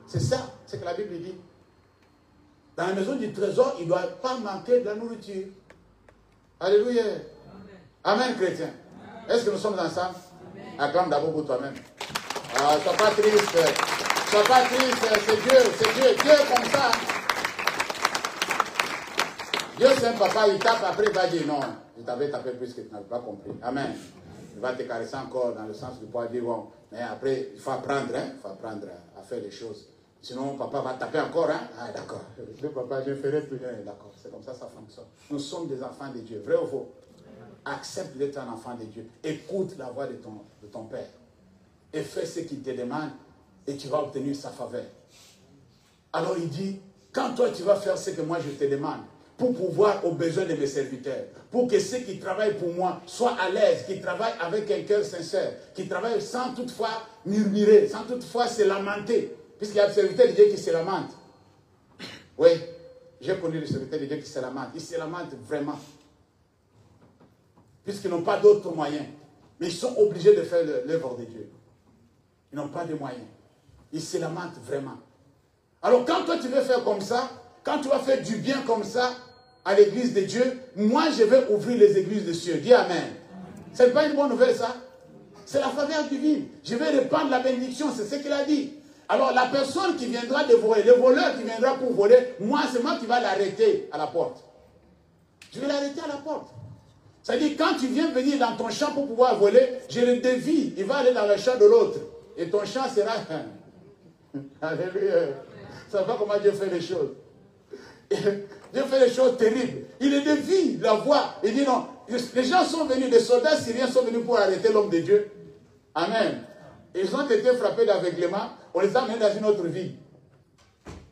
C'est ça, c'est que la Bible dit. Dans la maison du trésor, il ne doit pas manquer de la nourriture. Alléluia. Amen, chrétien. Est-ce que nous sommes ensemble? Acclame d'abord pour toi-même. Sois pas triste. Sois pas triste, c'est Dieu. Dieu est comme ça. Dieu c'est un papa, il tape après, il va dire non. Je t'avais tapé plus que tu n'avais pas compris. Amen. Il va te caresser encore dans le sens du poids, dire bon. Mais après, il faut apprendre, hein. Il faut apprendre à faire les choses. Sinon, papa va taper encore, hein. Ah, d'accord. Le papa, je ferai plus rien. D'accord. C'est comme ça fonctionne. Nous sommes des enfants de Dieu. Vrai ou faux? Accepte d'être un enfant de Dieu. Écoute la voix de ton Père. Et fais ce qu'il te demande et tu vas obtenir sa faveur. Alors il dit, quand toi tu vas faire ce que moi je te demande, pour pouvoir aux besoins de mes serviteurs, pour que ceux qui travaillent pour moi soient à l'aise, qui travaillent avec un cœur sincère, qui travaillent sans toutefois murmurer, sans toutefois se lamenter, puisqu'il y a des serviteurs de Dieu qui se lamentent. Oui, j'ai connu des serviteurs de Dieu qui se lamentent. Ils se lamentent vraiment. Puisqu'ils n'ont pas d'autres moyens. Mais ils sont obligés de faire l'œuvre de Dieu. Ils n'ont pas de moyens. Ils se lamentent vraiment. Alors quand toi tu veux faire comme ça, quand tu vas faire du bien comme ça à l'église de Dieu, moi je vais ouvrir les églises de cieux. Dis Amen. Ce n'est pas une bonne nouvelle ça? C'est la faveur divine. Je vais répandre la bénédiction, c'est ce qu'il a dit. Alors la personne qui viendra de voler, le voleur qui viendra pour voler, moi c'est moi qui vais l'arrêter à la porte. Je vais l'arrêter à la porte. C'est-à-dire, quand tu viens venir dans ton champ pour pouvoir voler, je le dévie. Il va aller dans le champ de l'autre. Et ton champ sera... Alléluia. Ça va comment Dieu fait les choses. Dieu fait les choses terribles. Il le dévie, la voie. Il dit non. Les gens sont venus, les soldats syriens sont venus pour arrêter l'homme de Dieu. Amen. Ils ont été frappés d'aveuglement. On les a amenés dans une autre vie.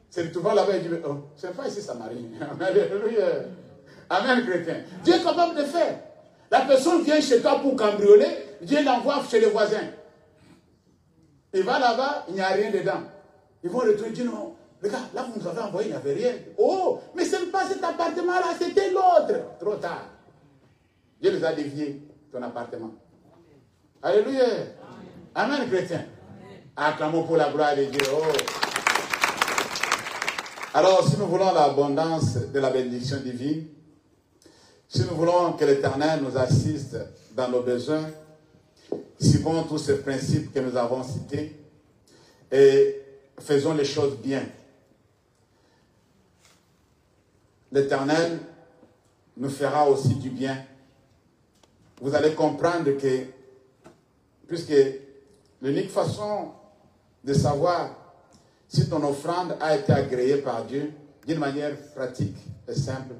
C'est tout là-bas, il dit, oh, c'est pas ici Samarie. Alléluia. Amen, chrétien. Dieu est capable de faire. La personne vient chez toi pour cambrioler, Dieu l'envoie chez les voisins. Il va là-bas, il n'y a rien dedans. Ils vont retourner, dire non, regarde, là vous nous avez envoyé, il n'y avait rien. Oh, mais ce n'est pas cet appartement-là, c'était l'autre. Trop tard. Dieu les a déviés, ton appartement. Alléluia. Amen, chrétien. Acclamons pour la gloire de Dieu. Oh. Alors, si nous voulons l'abondance de la bénédiction divine, si nous voulons que l'Éternel nous assiste dans nos besoins, suivons tous ces principes que nous avons cités et faisons les choses bien. L'Éternel nous fera aussi du bien. Vous allez comprendre que, puisque l'unique façon de savoir si ton offrande a été agréée par Dieu d'une manière pratique et simple,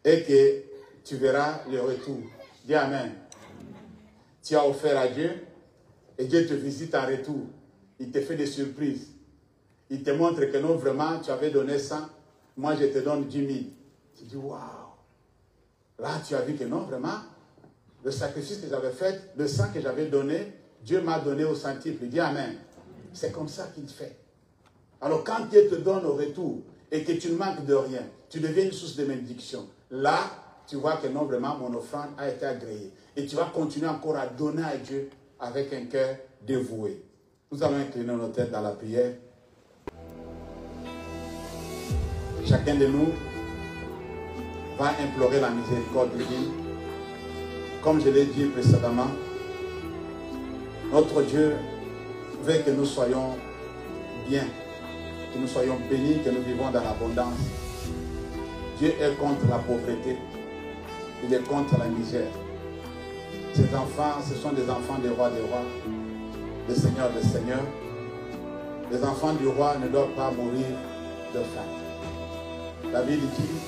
et que tu verras le retour. Dis Amen. Tu as offert à Dieu et Dieu te visite en retour. Il te fait des surprises. Il te montre que non, vraiment, tu avais donné 100. Moi, je te donne 10 000. Tu dis, waouh. Là, tu as vu que non, vraiment, le sacrifice que j'avais fait, le sang que j'avais donné, Dieu m'a donné au centuple. Dis Amen. C'est comme ça qu'il fait. Alors, quand Dieu te donne au retour et que tu ne manques de rien, tu deviens une source de bénédiction. Là, tu vois que non, vraiment, mon offrande a été agréée. Et tu vas continuer encore à donner à Dieu avec un cœur dévoué. Nous allons incliner nos têtes dans la prière. Chacun de nous va implorer la miséricorde divine. Comme je l'ai dit précédemment, notre Dieu veut que nous soyons bien, que nous soyons bénis, que nous vivons dans l'abondance. Dieu est contre la pauvreté. Il est contre la misère. Ces enfants, ce sont des enfants des rois, des seigneurs. Les enfants du roi ne doivent pas mourir de faim. La Bible dit,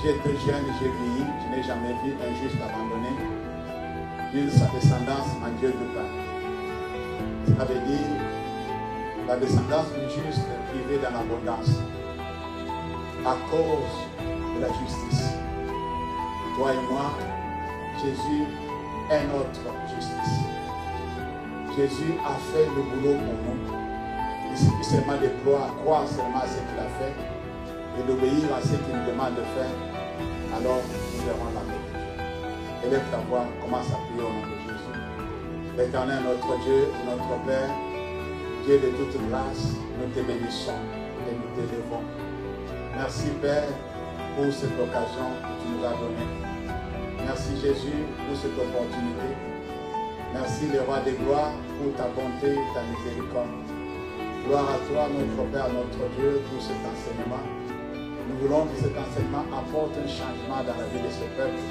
j'ai été jeune, j'ai vieilli, je n'ai jamais vu un juste abandonné, d'une sa descendance en Dieu de pain. Ça veut dire, la descendance du juste vivait dans l'abondance. à cause de la justice. Toi et moi, Jésus est notre justice. Jésus a fait le boulot pour nous. Il suffit seulement de croire seulement à ce qu'il a fait et d'obéir à ce qu'il nous demande de faire. Alors nous verrons la paix de Dieu. Élève ta voix, commence à prier au nom de Jésus. L'Éternel, notre Dieu, notre Père, Dieu de toute grâce, nous te bénissons et nous t'élevons. Merci Père pour cette occasion que tu nous as donnée. Merci Jésus pour cette opportunité. Merci le roi des gloires pour ta bonté et ta miséricorde. Gloire à toi notre Père, notre Dieu pour cet enseignement. Nous voulons que cet enseignement apporte un changement dans la vie de ce peuple.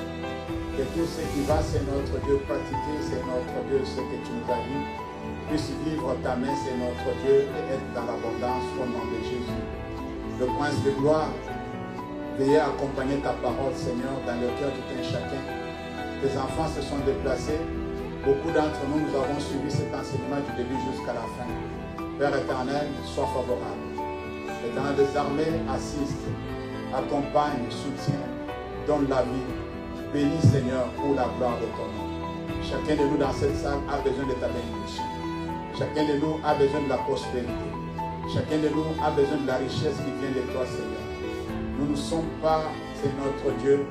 Que tout ce qui va, c'est notre Dieu, pratiquer, c'est notre Dieu, ce que tu nous as dit, puisse vivre ta main, c'est notre Dieu, et être dans l'abondance au nom de Jésus. Le prince de gloire, veuillez accompagner ta parole, Seigneur, dans le cœur de tout un chacun. Tes enfants se sont déplacés. Beaucoup d'entre nous, nous avons suivi cet enseignement du début jusqu'à la fin. Père éternel, sois favorable. L'Éternel des armées assiste, accompagne, soutient, donne la vie. Bénis Seigneur pour la gloire de ton nom. Chacun de nous dans cette salle a besoin de ta bénédiction. Chacun de nous a besoin de la prospérité. Chacun de nous a besoin de la richesse qui vient de toi Seigneur. Nous ne sommes pas, c'est notre Dieu,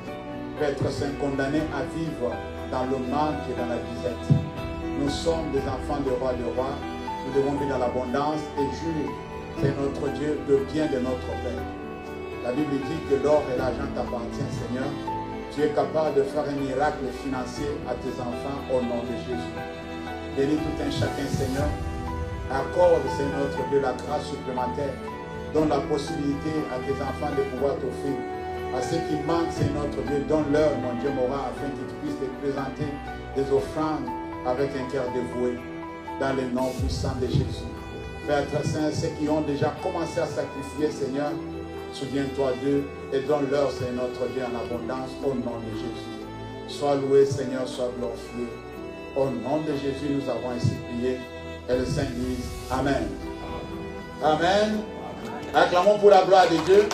Père Saint, condamnés à vivre dans le manque et dans la disette. Nous sommes des enfants de roi. Nous devons vivre dans l'abondance et jurer, c'est notre Dieu, le bien de notre Père. La Bible dit que l'or et l'argent t'appartiennent, Seigneur. Tu es capable de faire un miracle financier à tes enfants au nom de Jésus. Bénis tout un chacun, Seigneur. Accorde, Seigneur notre Dieu, la grâce supplémentaire. Donne la possibilité à tes enfants de pouvoir t'offrir. À ceux qui manquent, Seigneur notre Dieu, donne-leur, mon Dieu moral, afin qu'ils puissent te présenter des offrandes avec un cœur dévoué. Dans le nom puissant de Jésus. Père très saint, ceux qui ont déjà commencé à sacrifier, Seigneur, souviens-toi d'eux et donne-leur, Seigneur notre Dieu, en abondance au nom de Jésus. Sois loué, Seigneur, sois glorifié. Au nom de Jésus, nous avons ainsi prié. Et le Saint dit Amen. Amen. Acclamons pour la gloire de Dieu.